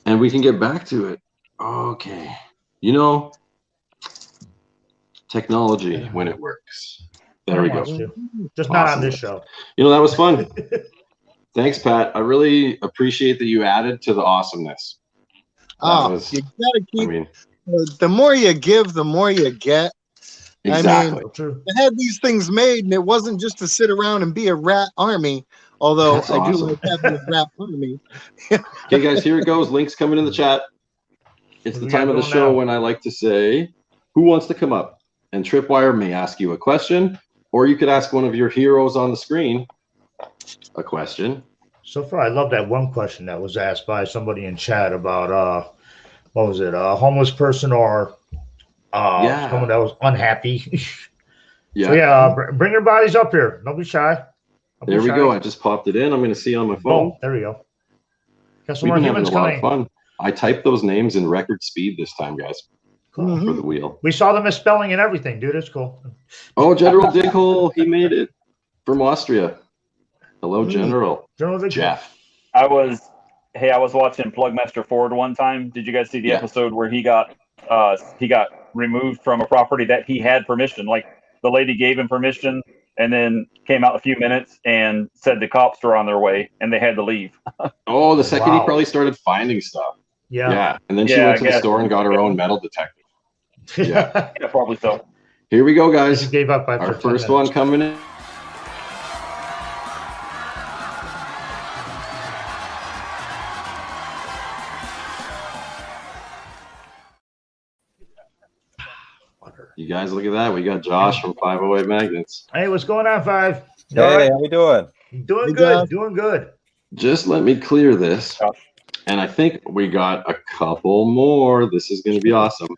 And we can get back to it. Okay. You know, technology when it works. There we go. Just not on this show. You know, that was fun. Thanks, Pat. I really appreciate that you added to the awesomeness. You gotta keep. The more you give, the more you get. Exactly. I mean, I had these things made, and it wasn't just to sit around and be a rat army. Although That's I awesome. do like having a rat army. Okay, guys, here it goes. Links coming in the chat. It's the time of the show when I like to say, who wants to come up? And TripWire may ask you a question, or you could ask one of your heroes on the screen a question. So far, I love that one question that was asked by somebody in chat about, what was it, a homeless person or someone that was unhappy. Yeah. So, yeah, bring your bodies up here. Don't be shy. There we go. I just popped it in. I'm going to see on my phone. Oh, there we go. Got some We've more been having humans a lot coming. of fun. I typed those names in record speed this time, guys, for the wheel. We saw the misspelling and everything, dude. It's cool. Oh, General Dighole, he made it from Austria. Hello, General. General Jeff. I was watching Plugmaster Ford one time. Did you guys see the episode where he got removed from a property that he had permission? Like the lady gave him permission and then came out a few minutes and said the cops were on their way and they had to leave. Oh, the second he probably started finding stuff. Yeah. And then she went to the store and got her own metal detector. Yeah. Yeah, probably so. Here we go, guys. He gave up our first one coming in. You guys look at that. We got Josh from 508 Magnets. Hey, what's going on, Five? Hey, how we doing? Doing good. Doing good. Just let me clear this. And I think we got a couple more. This is going to be awesome.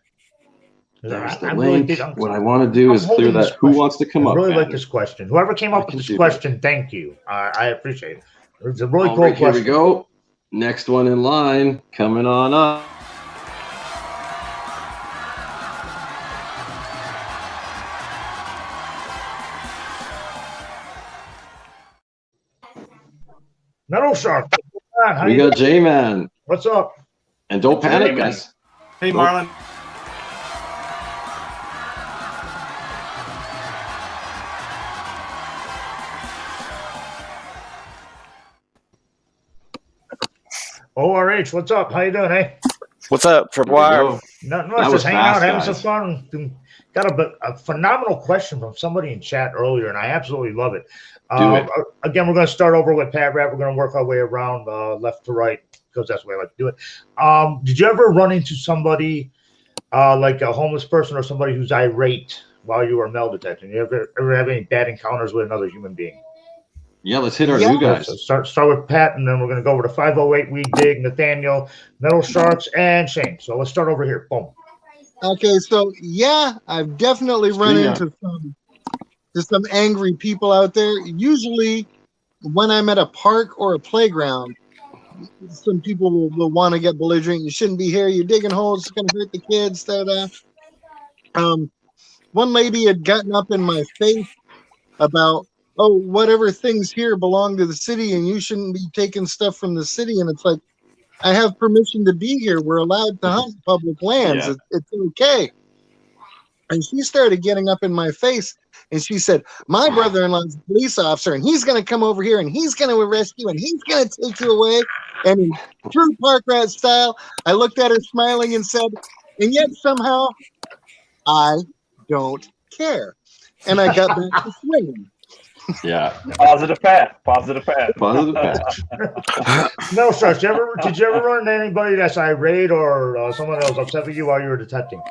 There's the link. What I want to do is clear that. Who wants to come up? I really like this question. Whoever came up with this question, thank you. I appreciate it. It's a really cool question. Here we go. Next one in line, coming on up. Metal Shark. We got J-Man. What's up? And don't panic, guys. Hey, Marlon. ORH, what's up? How you doing, hey? What's up, TripWire? Nothing much, just hanging out, having some fun. Got a phenomenal question from somebody in chat earlier, and I absolutely love it. Again, we're going to start over with Pat Rat. We're going to work our way around left to right because that's the way I like to do it. Did you ever run into somebody like a homeless person or somebody who's irate while you were metal detecting? You ever have any bad encounters with another human being? Yeah, let's hit our new guys. So start with Pat, and then we're going to go over to 508, We Dig, Nathaniel, Metal Sharks, and Shane. So let's start over here. Boom. Okay, so yeah, I've definitely run into some angry people out there. Usually when I'm at a park or a playground, some people will want to get belligerent. You shouldn't be here. You're digging holes. It's going to hurt the kids. One lady had gotten up in my face about, oh, whatever things here belong to the city and you shouldn't be taking stuff from the city. And it's like, I have permission to be here. We're allowed to hunt public lands. Yeah. It's okay. And she started getting up in my face and she said, my brother-in-law's a police officer and he's going to come over here and he's going to arrest you and he's going to take you away. And in true park rat style, I looked at her smiling and said, and yet somehow I don't care. And I got back to swinging. Yeah. Positive Pat. Positive Pat. Positive Pat. No, sir. Did you ever run into anybody that's irate or someone that was upset with you while you were detecting?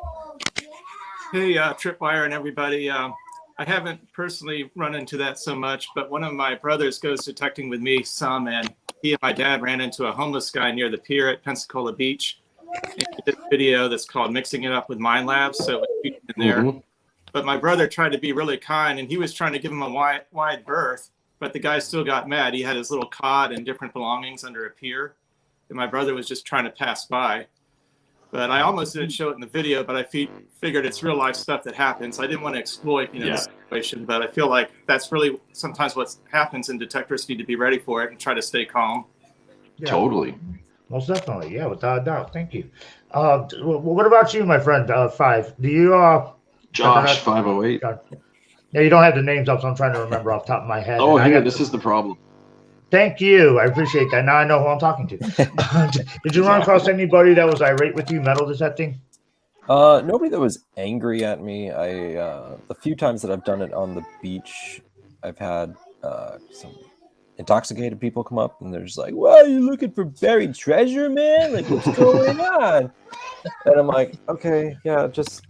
Hey, TripWire and everybody. I haven't personally run into that so much, but one of my brothers goes detecting with me some, and he and my dad ran into a homeless guy near the pier at Pensacola Beach. And he did a video that's called Mixing It Up with Mind Labs, so it was in there. Mhm. But my brother tried to be really kind, and he was trying to give him a wide berth, but the guy still got mad. He had his little cot and different belongings under a pier, and my brother was just trying to pass by. But I almost didn't show it in the video, but I figured it's real life stuff that happens. I didn't want to exploit, the situation, but I feel like that's really sometimes what happens, and detectors need to be ready for it and try to stay calm. Yeah. Totally. Most definitely. Yeah, without a doubt. Thank you. What about you, my friend? Five. Do you Josh 508. Yeah, you don't have the names up, so I'm trying to remember off the top of my head. Oh, hang on. This is the problem. Thank you. I appreciate that. Now I know who I'm talking to. Did you run across anybody that was irate with you metal detecting? Nobody that was angry at me. The few times that I've done it on the beach, I've had some intoxicated people come up and they're just like, "Well, you looking for buried treasure, man? Like, what's going on?" And I'm like, "Okay, yeah, just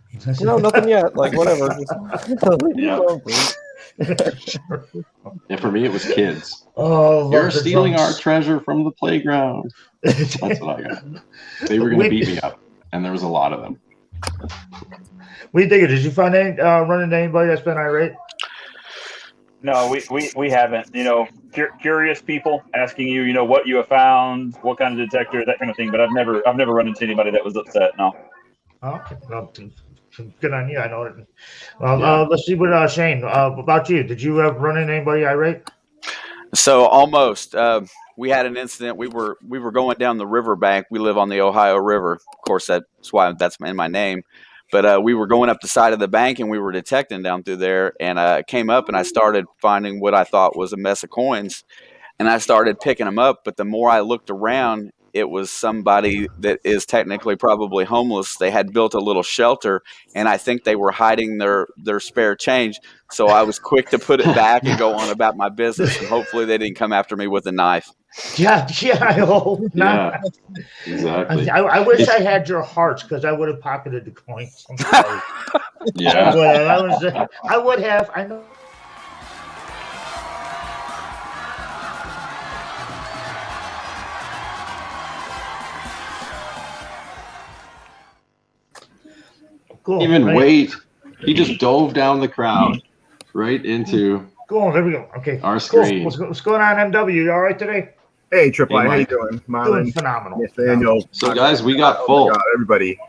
nothing yet. Like, whatever. Leave me alone, please." And for me, it was kids. Oh, you're stealing our treasure from the playground. That's what I got. They were going to beat me up, and there was a lot of them. What do you think? Did you find any run into anybody that's been irate? No, we haven't. Curious people asking you, what you have found, what kind of detector, that kind of thing. But I've never run into anybody that was upset. No. Okay. Well, good on you. I know it. Well, let's see what Shane. About you? Did you run into anybody irate? So almost. We had an incident. We were going down the riverbank. We live on the Ohio River. Of course, that's why that's in my name. But we were going up the side of the bank, and we were detecting down through there. And I came up, and I started finding what I thought was a mess of coins. And I started picking them up. But the more I looked around, it was somebody that is technically probably homeless. They had built a little shelter, and I think they were hiding their spare change. So I was quick to put it back and go on about my business. And hopefully they didn't come after me with a knife. Yeah, I hope not. Yeah, exactly. I wish I had your hearts because I would have pocketed the coins. I'm sorry. Yeah. I would have. I know. Cool. Even wait. He just dove down the crowd right into Cool. There we go. Okay. our screen. Cool. What's going on, MW? You all right today? Hey, TripWire, how you Mike. doing? Marlon, Doing phenomenal. Nathaniel. So, guys, we got Oh full. my God, everybody.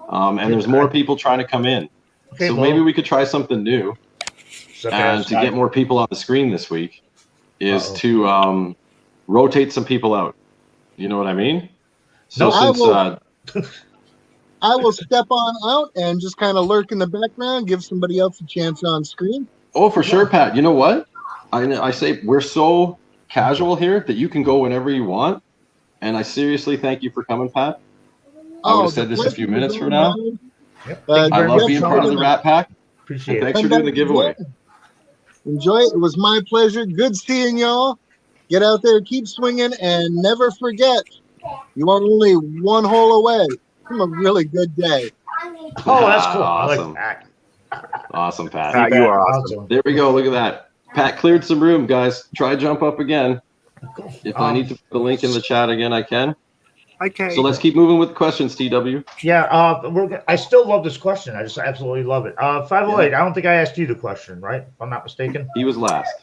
And there's more people trying to come in. Okay, So well, maybe we could try something new. And to get more people on the screen this week is to rotate some people out. You know what I mean? So No, I will step on out and just kind of lurk in the background, give somebody else a chance on screen. oh, for sure, Pat. You know what? I say we're so casual here that you can go whenever you want. And I seriously thank you for coming, Pat. I would have said this a few minutes from now. Yep. I love being part of the Rat Pack. Appreciate And it. thanks for doing the giveaway. Enjoy it. It was my pleasure. Good seeing y'all. Get out there, keep swinging, and never forget, you are only one hole away from a really good day. Oh, that's cool. Awesome. I like that. Awesome, Pat. Pat, you are awesome. There we go. Look at that. Pat cleared some room, guys. Try jump up again. If I need to put the link in the chat again, I can. Okay. So let's keep moving with questions, TW. Yeah, I still love this question. I just absolutely love it. 508, I don't think I asked you the question, right? If I'm not mistaken. He was last.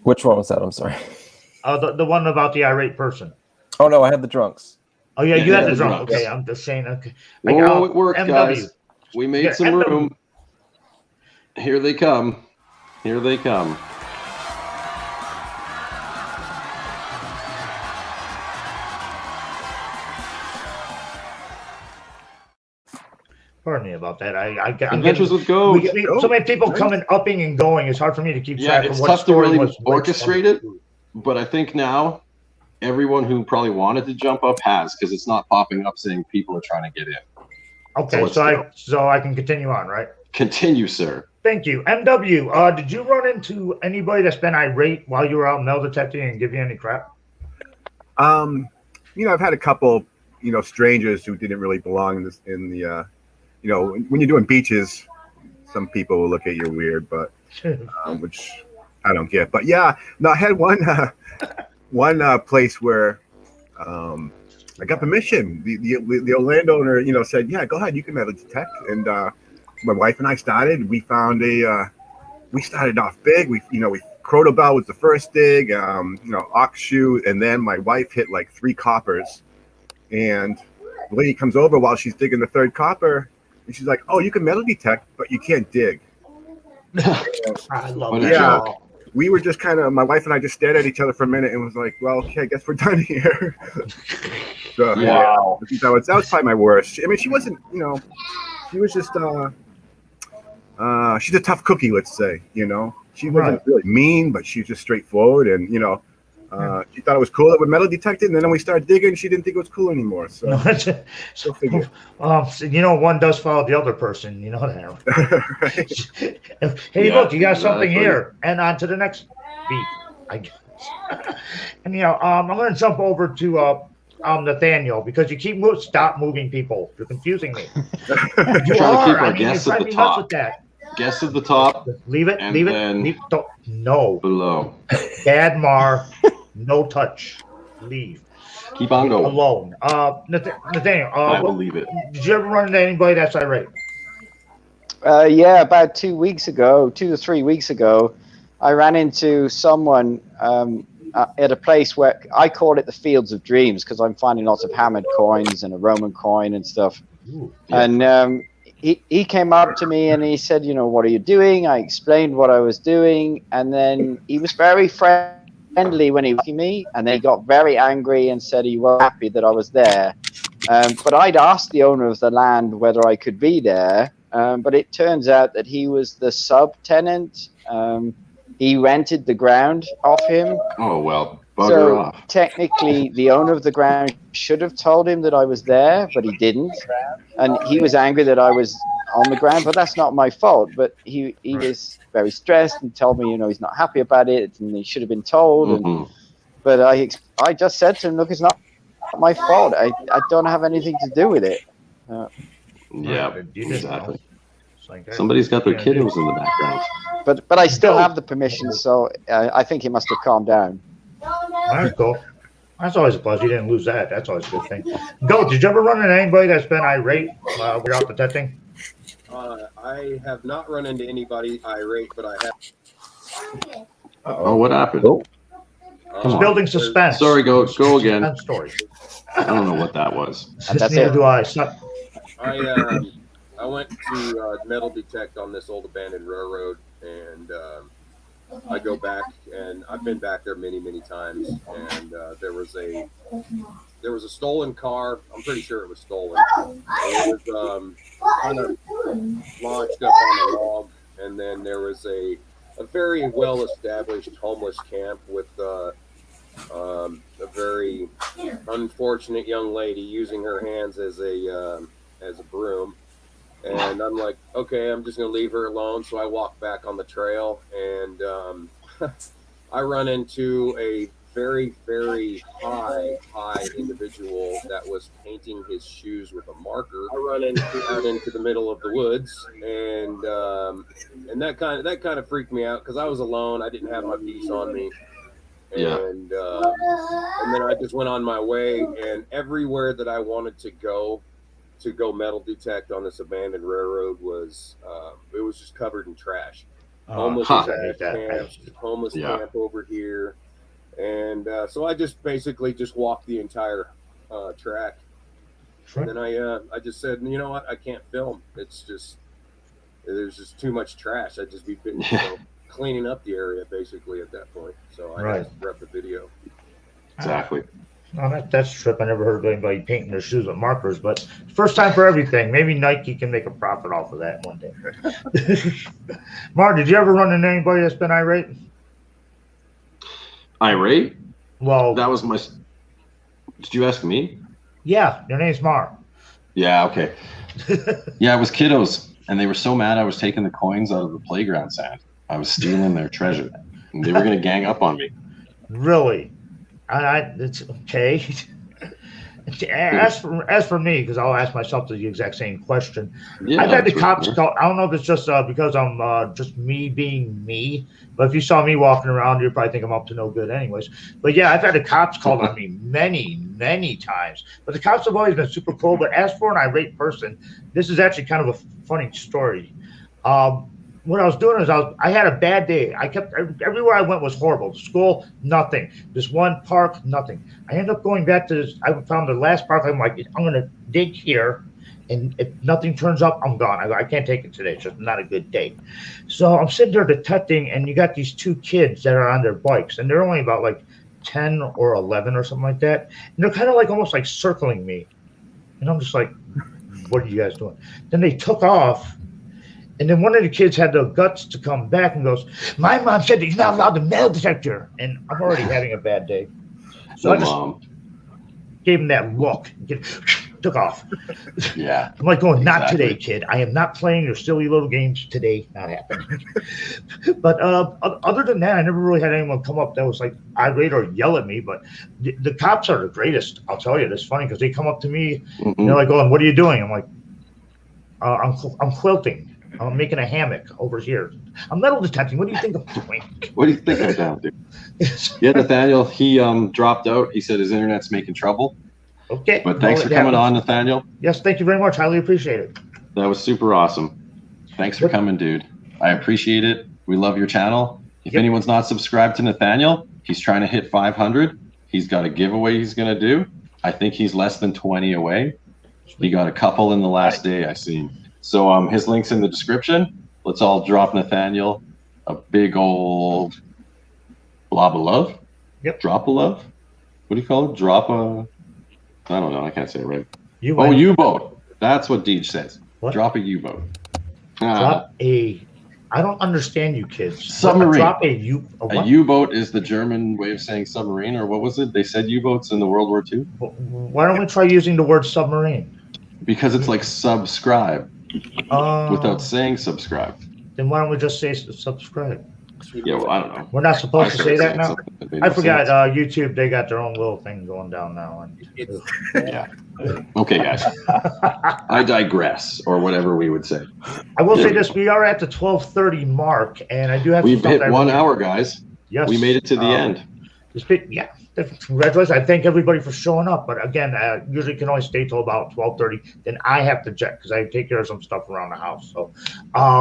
Which one was that? I'm sorry. The one about the irate person. Oh no, I had the drunks. Oh yeah, you Yeah, had the the drunk. drunks. Okay, I'm just saying. Okay. Oh, it worked, MW. guys. We made Yeah, some MW. room. Here they come. Here they come. Pardon me about that. I'm Adventures getting, with Ghost. so many people coming, upping and going. It's hard for me to keep Yeah, track it's of what tough to story really was which. orchestrate it, but I think now everyone who probably wanted to jump up has, because it's not popping up saying people are trying to get in. Okay, so I can continue on, right? Continue, sir. Thank you. MW, did you run into anybody that's been irate while you were out metal detecting and give you any crap? I've had a couple, strangers who didn't really belong in the when you're doing beaches, some people will look at you weird, but which I don't get. But yeah, no, I had one place where I got permission. The landowner, said, yeah, go ahead, you can metal detect. And my wife and I started. We found we started off big. We Crotobel was the first dig, ox shoe, and then my wife hit like 3 coppers. And the lady comes over while she's digging the 3rd copper, and she's like, "Oh, you can metal detect, but you can't dig." I love that. Yeah, we were just kind of, my wife and I just stared at each other for a minute and was like, "Well, okay, I guess we're done here." So, Wow. that was probably my worst. I mean, she wasn't, she was just, she's a tough cookie, let's say. She wasn't really mean, but she was just straightforward, and she thought it was cool that we metal detected, and then when we started digging, she didn't think it was cool anymore. So, go figure. One does follow the other person. You know that. Right. Hey, look, you got something here, and on to the next beat, I guess. And I'm going to jump over to Nathaniel, because you keep stop moving people. You're confusing me. You are. I mean, guests you're at trying the to be nuts top. with that. Guests at the top. Leave it. And Leave then it. Don't. No. Below. Bad Mar. No touch. Leave. Keep on going. Alone. Nathaniel. I believe it. Did you ever run into anybody that's irate? Yeah, about 2 to 3 weeks ago, I ran into someone at a place where I call it the Fields of Dreams, because I'm finding lots of hammered coins and a Roman coin and stuff. Ooh. And he came up to me and he said, "What are you doing?" I explained what I was doing, and then he was very friendly when he was with me, and then he got very angry and said he was happy that I was there. But I'd asked the owner of the land whether I could be there, but it turns out that he was the subtenant. He rented the ground off him. Oh, well, bugger off. Technically, the owner of the ground should have told him that I was there, but he didn't. And he was angry that I was on the ground, but that's not my fault. But he was very stressed and told me, he's not happy about it, and he should have been told. But I just said to him, "Look, it's not my fault. I don't have anything to do with it." Yeah, exactly. Somebody's got their kiddos in the background. But I still have the permission, so I think he must have calmed down. That's cool. That's always a plus. You didn't lose that. That's always a good thing. Go. Did you ever run into anybody that's been irate without detecting? I have not run into anybody irate, but I have. Oh, what happened? It's building suspense. Sorry, go again. Suspense story. I don't know what that was. Neither do I. I went to metal detect on this old abandoned railroad, and I go back, and I've been back there many, many times. And there was a stolen car. I'm pretty sure it was stolen. It was kind of launched up on a log, and then there was a very well-established homeless camp with a very unfortunate young lady using her hands as a broom. And I'm like, okay, I'm just going to leave her alone. So I walk back on the trail, and I run into a very, very high individual that was painting his shoes with a marker. I run into the middle of the woods, and that kind of freaked me out because I was alone. I didn't have my piece on me. And then I just went on my way, and everywhere that I wanted to go metal detect on this abandoned railroad was it was just covered in trash. Homeless camp over here, and so I just basically just walked the entire track. Sure. And then I just said, you know what, I can't film. It's just there's just too much trash. I'd just be cleaning up the area basically at that point. So I had to rep the video. Exactly. Oh, that's a trip. I never heard of anybody painting their shoes with markers, but first time for everything. Maybe Nike can make a profit off of that one day. Mar, did you ever run into anybody that's been irate? Irate? Well, that was my Did you ask me? Yeah, your name's Mar. Yeah, okay. Yeah, it was kiddos, and they were so mad I was taking the coins out of the playground sand. I was stealing their treasure, and they were going to gang up on me. Really? It's okay. As for me, because I'll ask myself the exact same question. Yeah, I've had the that's cops right. call. I don't know if it's just because I'm just me being me, but if you saw me walking around, you'd probably think I'm up to no good, anyways. But yeah, I've had the cops called on me many times. But the cops have always been super cool. But as for an irate person, this is actually kind of a funny story. What I was doing is I had a bad day. I kept everywhere I went was horrible. School, nothing. This one park, nothing. I ended up going back to this. I found the last park. I'm like, I'm gonna dig here, and if nothing turns up, I'm gone. I can't take it today. It's just not a good day. So I'm sitting there detecting, and you got these two kids that are on their bikes, and they're only about like 10 or 11 or something like that, and they're kind of like almost like circling me, and I'm just like, what are you guys doing? Then they took off. And then one of the kids had the guts to come back and goes, my mom said that you're not allowed to metal detector. And I'm already having a bad day. So I just gave him that look. Took off. Yeah. I'm like going, not today, kid. I am not playing your silly little games today. Not happening. But other than that, I never really had anyone come up that was like irate or yell at me. But the cops are the greatest. I'll tell you. That's funny because they come up to me. And they're like going, what are you doing? I'm like, I'm quilting. I'm making a hammock over here. I'm metal detecting. What do you think I'm doing? What do you think I'm down to? Yeah, Nathaniel, he dropped out. He said his internet's making trouble. Okay. But thanks for coming on, Nathaniel. Yes, thank you very much. Highly appreciate it. That was super awesome. Thanks for coming, dude. I appreciate it. We love your channel. If anyone's not subscribed to Nathaniel, he's trying to hit 500. He's got a giveaway he's going to do. I think he's less than 20 away. He got a couple in the last day I seen. So his link's in the description. Let's all drop Nathaniel a big old blob of love. Yep. Drop of love. What do you call it? Drop a. I don't know. I can't say it right. U-boat. That's what Deej says. What? Drop a U-boat. Drop a. I don't understand you kids. Submarine. Drop a U. A U-boat is the German way of saying submarine, or what was it? They said U-boats in the World War II. Why don't we try using the word submarine? Because it's like subscribe. Without saying subscribe. Then why don't we just say subscribe? Yeah, well, I don't know. We're not supposed to say that now? I forgot. Sense. YouTube, they got their own little thing going down now. Yeah. Okay, guys. I digress, or whatever we would say. I will say this: we are at the 12:30 mark, and I do have. We've hit 1 hour, guys. Yes, we made it to the end. Yeah. Congratulations. I thank everybody for showing up. But again, usually can only stay till about 12:30. Then I have to jet because I take care of some stuff around the house. So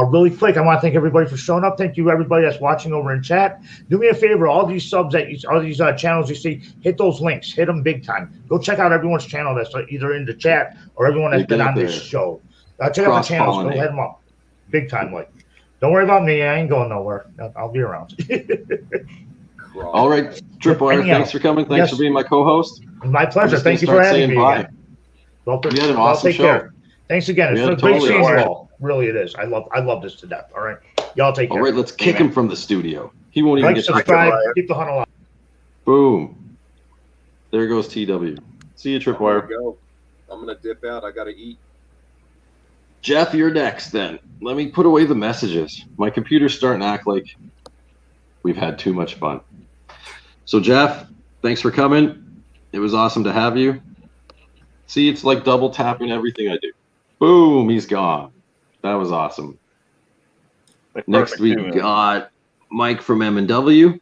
really quick, I want to thank everybody for showing up. Thank you, everybody that's watching over in chat. Do me a favor, all these subs all these channels you see, hit those links. Hit them big time. Go check out everyone's channel that's either in the chat or everyone that's been on this show. Check out the channels. Go hit them up. Big time, like. Don't worry about me. I ain't going nowhere. I'll be around. All right, TripWire, thanks for coming. Thanks for being my co-host. My pleasure. Thank you for having me again. Well, we had an awesome show. Care. Thanks again. It's a great seeing you all. Really, it is. I love this to death. All right, y'all take care. All right, let's kick him from the studio. He won't even get subscribe. Keep the hunt alive. Boom. There goes TW. See you, TripWire. Go. I'm gonna dip out. I gotta eat. Jeff, you're next. Then let me put away the messages. My computer's starting to act like we've had too much fun. So Jeff, thanks for coming. It was awesome to have you. See, it's like double tapping everything I do. Boom, he's gone. That was awesome. Next we got Mike from M&W.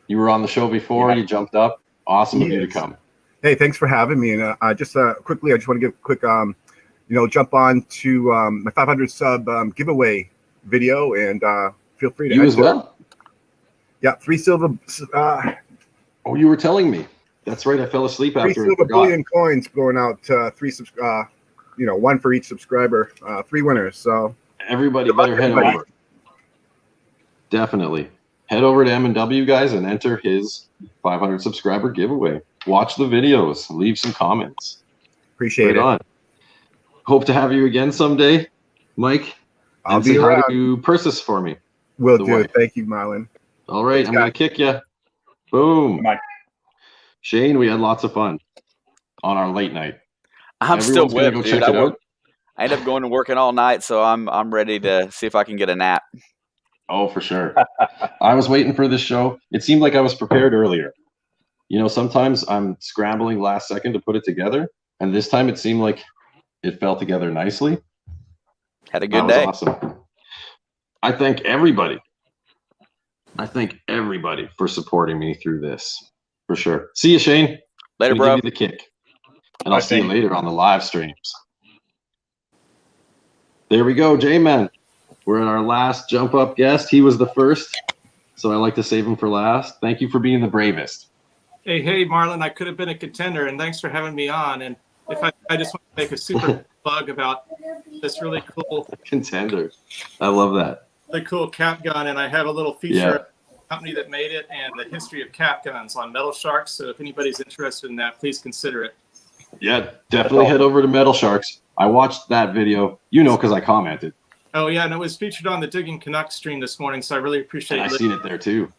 You were on the show before. You jumped up. Awesome of you to come. Hey, thanks for having me. And just quickly, I just want to give a quick, jump on to my 500 sub giveaway video, and feel free to you as well. Yeah, 3 silver. Oh, you were telling me. That's right. I fell asleep after. 3 silver bullion coins going out. 1 for each subscriber. 3 winners. So everybody better head over. Definitely head over to M&W, guys, and enter his 500 subscriber giveaway. Watch the videos. Leave some comments. Appreciate it. On. Hope to have you again someday, Mike. I'll be around. How to Persis for me. Will do. Thank you, Marlon. All right, I'm going to kick you. Boom. Shane, we had lots of fun. on our late night. I'm still Everyone's gonna whipped, go dude. check it out. I end up going and working all night, so I'm ready to see if I can get a nap. Oh, for sure. I was waiting for this show. It seemed like I was prepared earlier. You know, sometimes I'm scrambling last second to put it together, and this time it seemed like it fell together nicely. Had a good That day. was awesome. I thank everybody. For supporting me through this, for sure. See you, Shane. Later, Gonna bro. Give you the kick, and I'll see you later on the live streams. There we go, J-Man. We're in our last jump up guest. He was the first, so I like to save him for last. Thank you for being the bravest. Hey, Marlon, I could have been a contender, and thanks for having me on. And if I just want to make a super plug about this really cool Contender. I love that. Really cool cap gun, and I have a little feature of the company that made it and the history of cap guns on Metal Sharks. So if anybody's interested in that, please consider it. Yeah, definitely head over to Metal Sharks. I watched that video, because I commented. Oh, yeah, and it was featured on the Digging Canucks stream this morning, so I really appreciate it. I seen it there, too.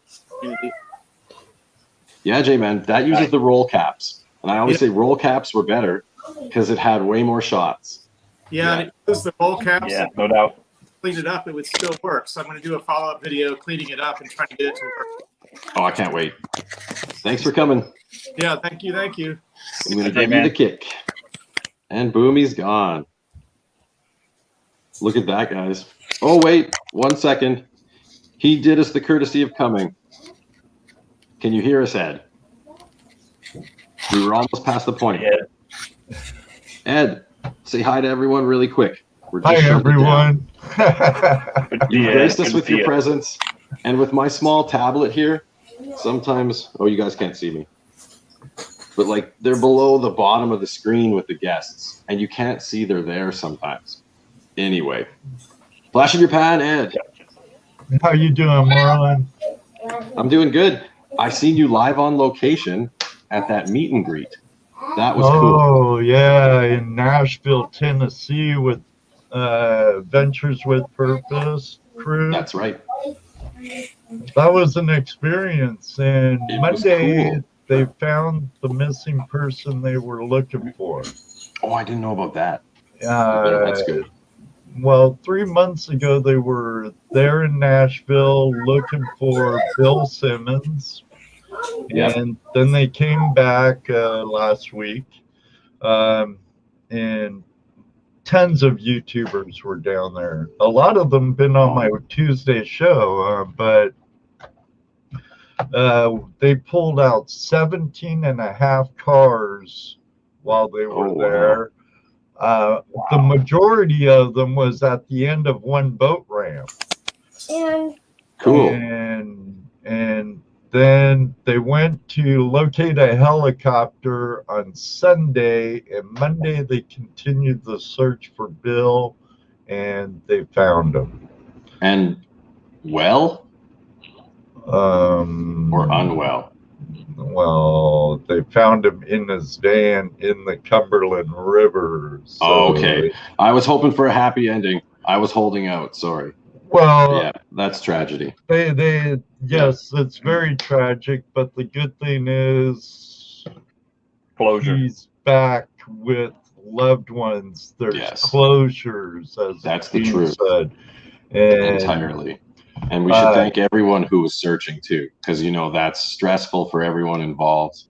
Yeah, J-Man, that uses the roll caps. And I always say roll caps were better because it had way more shots. Yeah, and it uses the roll caps. Yeah, no doubt. Clean it up, it would still work. So I'm going to do a follow-up video cleaning it up and trying to get it to work. Oh, I can't wait. Thanks for coming. Yeah, thank you. I'm going to give you the kick. And boom, he's gone. Look at that, guys. Oh, wait. 1 second. He did us the courtesy of coming. Can you hear us, Ed? We were almost past the point. Ed, say hi to everyone really quick. Hi, everyone. You graced us with your presence. And with my small tablet here, sometimes, you guys can't see me. But like they're below the bottom of the screen with the guests. And you can't see they're there sometimes. Anyway, flash in your pan, Ed. How you doing, Marlon? I'm doing good. I seen you live on location at that meet and greet. That was cool. Oh, yeah, in Nashville, Tennessee with Ventures with Purpose crew. That's right. That was an experience. And It was Monday, cool. they found the missing person they were looking for. Oh, I didn't know about that. That's good. Well, 3 months ago, they were there in Nashville looking for Bill Simmons. Yep. And then they came back last week. And tons of YouTubers were down there. A lot of them been on my Tuesday show, but they pulled out 17 and a half cars while they were there. Wow. The majority of them was at the end of one boat ramp. Cool. And then they went to locate a helicopter on Sunday, and Monday they continued the search for Bill, and they found him. And well? Or unwell? Well, they found him in his van in the Cumberland River. So okay. I was hoping for a happy ending. I was holding out. Sorry. Well, yeah, that's tragedy. Yes, it's very tragic, but the good thing is closure. He's back with loved ones. There's closures, as that's the truth. Said. And, entirely. And we should thank everyone who was searching too, because that's stressful for everyone involved.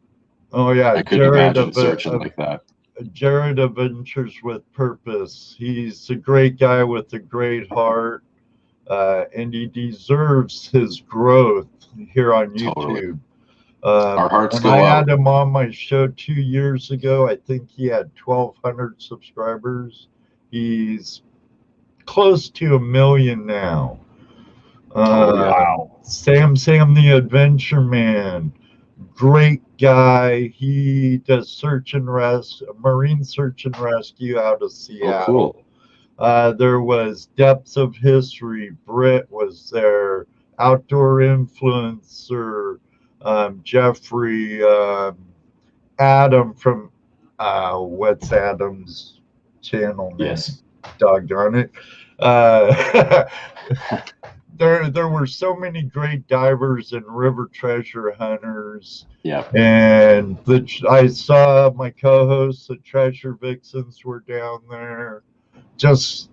Oh yeah, I couldn't imagine searching like that. Jared of Ventures with Purpose. He's a great guy with a great heart, and he deserves his growth here on YouTube. Totally. Our hearts go I out. had him on my show 2 years ago. I think he had 1,200 subscribers. He's close to 1 million now. Wow. Sam the Adventure Man, great guy. He does marine search and rescue out of Seattle. Oh, cool. There was Depths of History. Britt was there. Outdoor Influencer. Jeffrey. Adam from what's Adam's channel name? Yes. Doggone it. there were so many great divers and river treasure hunters. Yeah. And I saw my co-hosts, the Treasure Vixens, were down there. Just,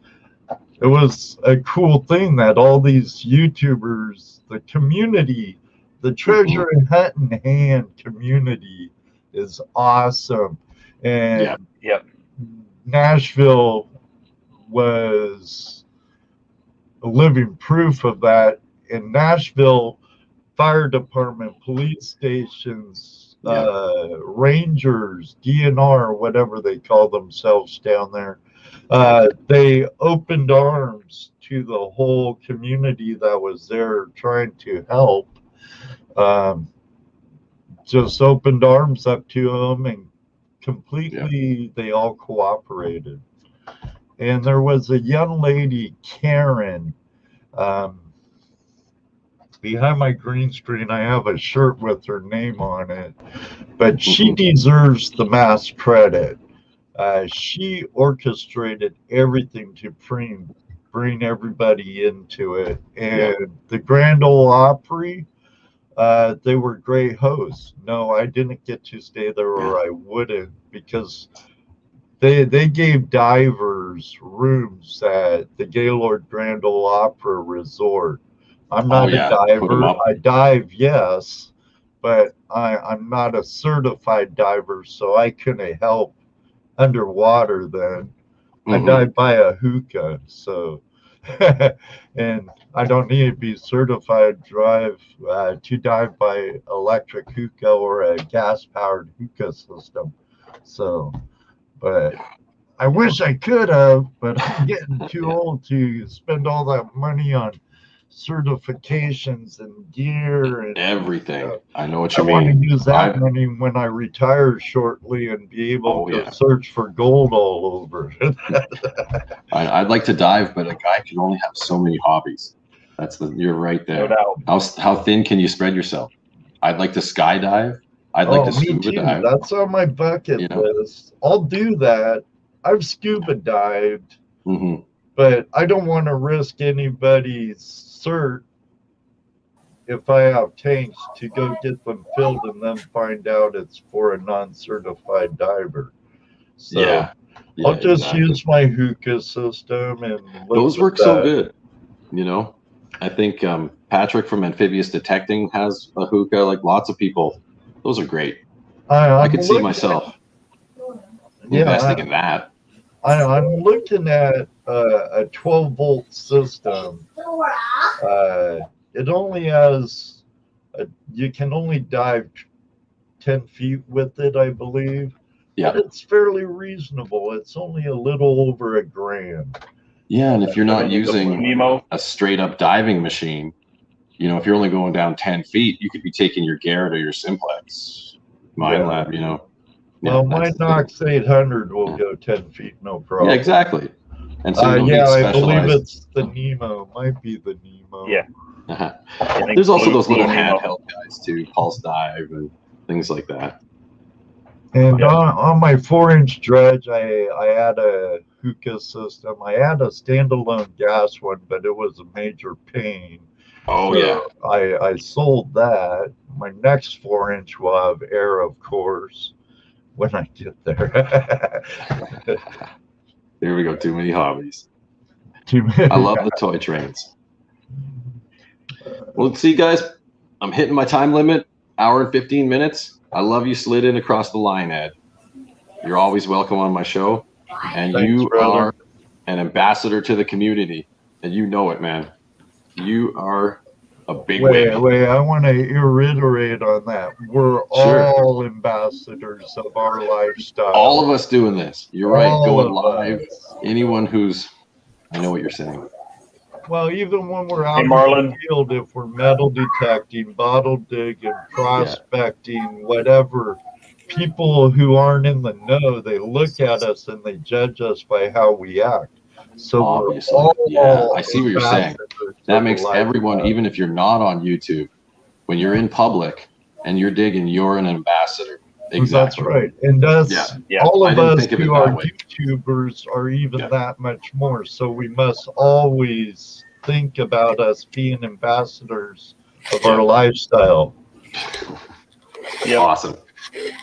it was a cool thing that all these YouTubers, the community, the treasure and hunt in hand community is awesome. And Nashville was a living proof of that. In Nashville, fire department, police stations, rangers, DNR, whatever they call themselves down there, they opened arms to the whole community that was there trying to help. Just opened arms up to them, and completely they all cooperated. And there was a young lady, Karen, behind my green screen. I have a shirt with her name on it, but she deserves the mass credit. She orchestrated everything to bring everybody into it. And the Grand Ole Opry, they were great hosts. No, I didn't get to stay there, or I wouldn't, because they gave divers rooms at the Gaylord Grand Ole Opry Resort. I'm not a diver. I dive, yes, but I'm not a certified diver, so I couldn't help underwater then. I dive by a hookah, so and I don't need to be certified to dive by electric hookah or a gas-powered hookah system. So, but I wish I could have, but I'm getting too old to spend all that money on certifications and gear and everything. I know what you mean. I want to use that I've, money when I retire shortly and be able to search for gold all over. I'd like to dive, but a guy can only have so many hobbies. You're right there. No doubt. How thin can you spread yourself? I'd like to skydive. I'd like to scuba dive. That's on my bucket list. I'll do that. I've scuba dived, but I don't want to risk anybody's cert if I have tanks to go get them filled and then find out it's for a non-certified diver. So I'll just use my hookah system, and those work so good. You know, I think Patrick from Amphibious Detecting has a hookah. Like lots of people, those are great. I could see myself investing in that. I'm looking at a 12-volt system. It only has, you can only dive 10 feet with it, I believe. Yeah. But it's fairly reasonable. It's only a little over $1,000. Yeah, and if you're not using a straight-up diving machine, you know, if you're only going down 10 feet, you could be taking your Garrett or your Simplex Mine Lab, you know. Well, my Knox 800 will go 10 feet, no problem. Yeah, exactly. And so I believe it's the Nemo. Might be the Nemo. Yeah. There's also those little handheld guys too, Pulse Dive and things like that. And on my 4-inch dredge, I had a hookah system. I had a standalone gas one, but it was a major pain. Oh, so I sold that. My next 4-inch will have air, of course, when I get there. There we go. Too many hobbies. Too many. I love the toy trains. Well, let's see, guys. I'm hitting my time limit. Hour and 15 minutes. I love you slid in across the line, Ed. You're always welcome on my show. And thanks, you are an ambassador to the community. And you know it, man. You are a big win. Wait, I want to reiterate on that. We're all ambassadors of our lifestyle. All of us doing this. You're right. Going live. Anyone who's, I know what you're saying. Well, even when we're out in the field, if we're metal detecting, bottle digging, prospecting, whatever, people who aren't in the know, they look at us and they judge us by how we act. So obviously, I see what you're saying. That makes everyone, even if you're not on YouTube, when you're in public and you're digging, you're an ambassador. Exactly. That's right. And that's all of us who are YouTubers are even that much more. So we must always think about us being ambassadors of our lifestyle. Awesome.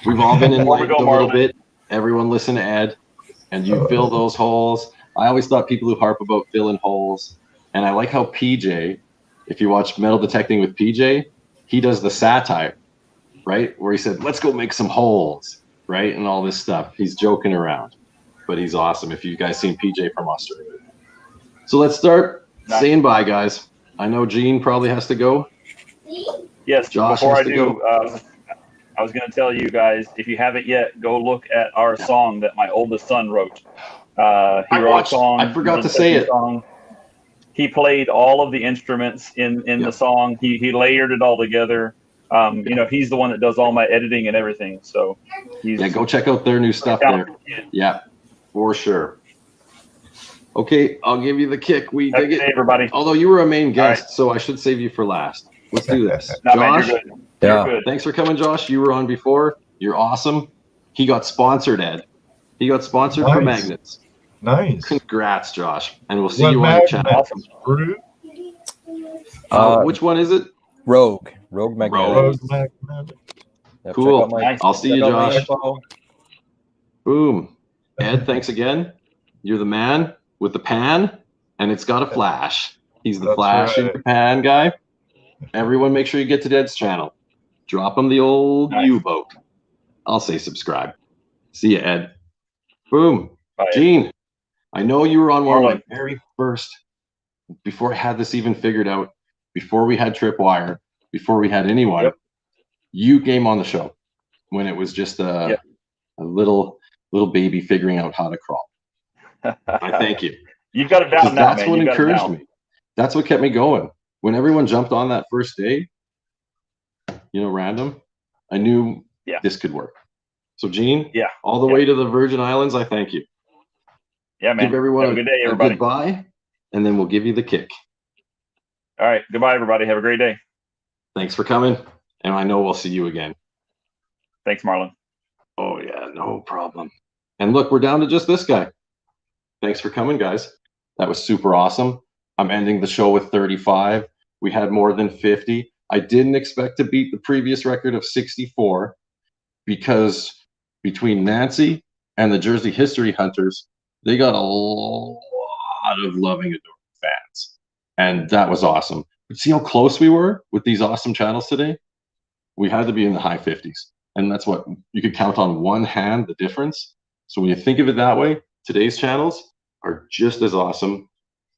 We've all been enlightened a little Marlon. bit. Everyone listen to Ed, and you fill those holes. I always thought people who harp about filling holes, and I like how PJ, if you watch Metal Detecting with PJ, he does the satire, right? Where he said, let's go make some holes, right? And all this stuff. He's joking around, but he's awesome if you guys seen PJ from Australia. So let's start saying bye, guys. I know Gene probably has to go. Yes, Josh before I has to do, I was going to tell you guys, if you haven't yet, go look at our song that my oldest son wrote. He wrote a song. I forgot to say it. Song. He played all of the instruments in the song. He layered it all together. You know, he's the one that does all my editing and everything. So go check out their new stuff there. Yeah, for sure. Okay, I'll give you the kick. We dig it, everybody. Although you were a main guest, so I should save you for last. Let's do this. Josh, You're good. Thanks for coming, Josh. You were on before. You're awesome. He got sponsored, Ed. He got sponsored for magnets. Nice. Congrats, Josh. And we'll see you on your channel. Which one is it? Rogue Magnetic. Rogue Magnetic. Yeah, cool. Nice. I'll see you, Josh. Boom. Ed, thanks again. You're the man with the pan, and it's got a flash. He's the flash in the pan guy. Everyone make sure you get to Ed's channel. Drop him the old U-boat. I'll say subscribe. See you, Ed. Boom. Bye, Gene, I know you were on one of my very first, before I had this even figured out, before we had TripWire, before we had anyone, you came on the show when it was just a little baby figuring out how to crawl. I thank you. You've got it down now, that's what encouraged me. That's what kept me going. When everyone jumped on that first day, you know, random, I knew this could work. So, Gene, all the way to the Virgin Islands, I thank you. Yeah, man. Give everyone Have a good day, everybody. Goodbye, and then we'll give you the kick. All right. Goodbye, everybody. Have a great day. Thanks for coming, and I know we'll see you again. Thanks, Marlon. Oh, yeah, no problem. And look, we're down to just this guy. Thanks for coming, guys. That was super awesome. I'm ending the show with 35. We had more than 50. I didn't expect to beat the previous record of 64 because between Nancy and the Jersey History Hunters, they got a lot of loving, adoring fans. And that was awesome. But see how close we were with these awesome channels today? We had to be in the high 50s. And that's what you could count on one hand, the difference. So when you think of it that way, today's channels are just as awesome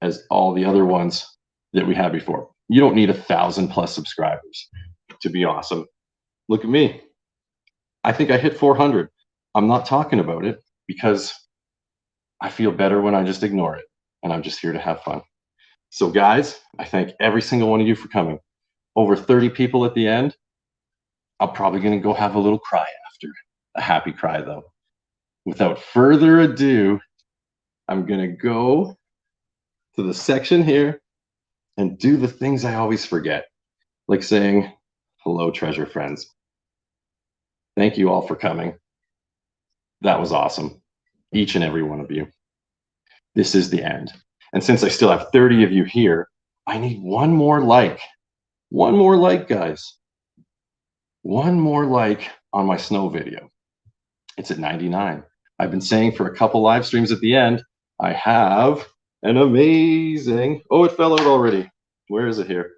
as all the other ones that we had before. You don't need 1,000+ subscribers to be awesome. Look at me. I think I hit 400. I'm not talking about it because I feel better when I just ignore it. And I'm just here to have fun. So guys, I thank every single one of you for coming. Over 30 people at the end. I'm probably going to go have a little cry after. A happy cry, though. Without further ado, I'm going to go to the section here and do the things I always forget, like saying, hello, treasure friends. Thank you all for coming. That was awesome. Each and every one of you. This is the end. And since I still have 30 of you here, I need one more like. One more like, guys. One more like on my snow video. It's at 99. I've been saying for a couple live streams at the end, I have an amazing, oh, it fell out already. Where is it here?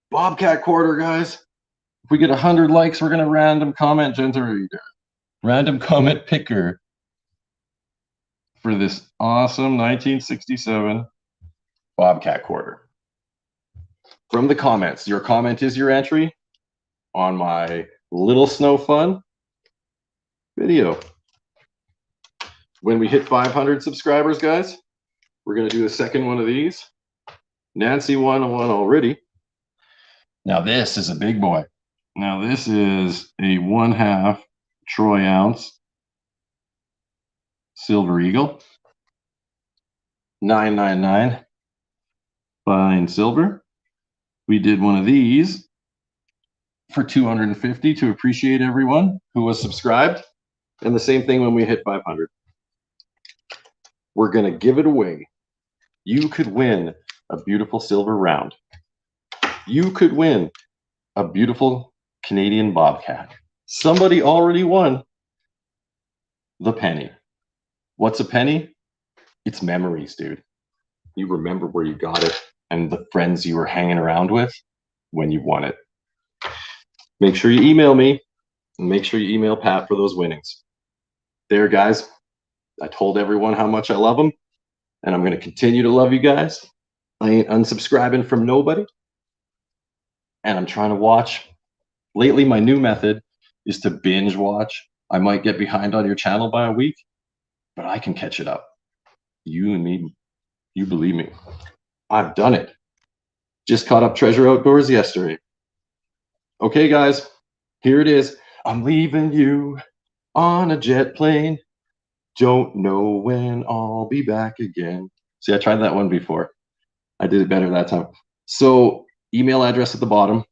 Bobcat quarter, guys. If we get 100 likes, we're going to random comment generator. Random comment picker for this awesome 1967 Bobcat quarter. From the comments, your comment is your entry on my Little Snow Fun video. When we hit 500 subscribers, guys, we're going to do a second one of these. Nancy won one already. Now this is a big boy. Now this is a 1/2 troy ounce Silver Eagle. 999 fine silver. We did one of these for 250 to appreciate everyone who was subscribed. And the same thing when we hit 500. We're going to give it away. You could win a beautiful silver round. You could win a beautiful Canadian bobcat. Somebody already won the penny. What's a penny? It's memories, dude. You remember where you got it and the friends you were hanging around with when you won it. Make sure you email me and make sure you email Pat for those winnings. There, guys. I told everyone how much I love them, and I'm going to continue to love you guys. I ain't unsubscribing from nobody, and I'm trying to watch. Lately, my new method is to binge watch. I might get behind on your channel by a week, but I can catch it up. You and me, you believe me. I've done it. Just caught up Treasure Outdoors yesterday. Okay, guys, here it is. I'm leaving you on a jet plane. Don't know when I'll be back again. See, I tried that one before. I did it better that time. So, email address at the bottom.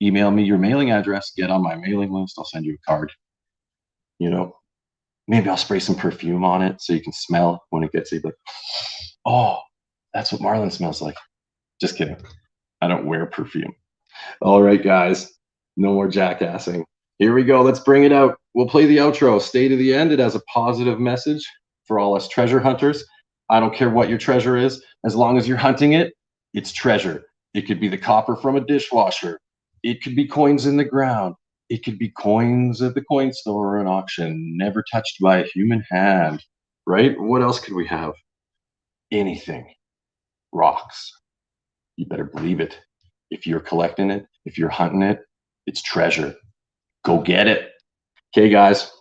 Email me your mailing address. Get on my mailing list. I'll send you a card. You know, maybe I'll spray some perfume on it so you can smell when it gets you. Like, oh, that's what Marlon smells like. Just kidding. I don't wear perfume. All right, guys. No more jackassing. Here we go. Let's bring it out. We'll play the outro. Stay to the end. It has a positive message for all us treasure hunters. I don't care what your treasure is. As long as you're hunting it, it's treasure. It could be the copper from a dishwasher. It could be coins in the ground. It could be coins at the coin store or an auction, never touched by a human hand, right? What else could we have? Anything. Rocks. You better believe it. If you're collecting it, if you're hunting it, it's treasure. Go get it. Okay, guys.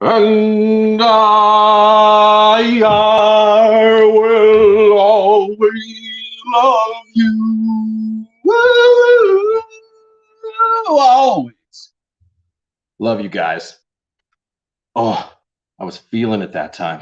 And I will always love you. Always. Love you guys. Oh, I was feeling it that time.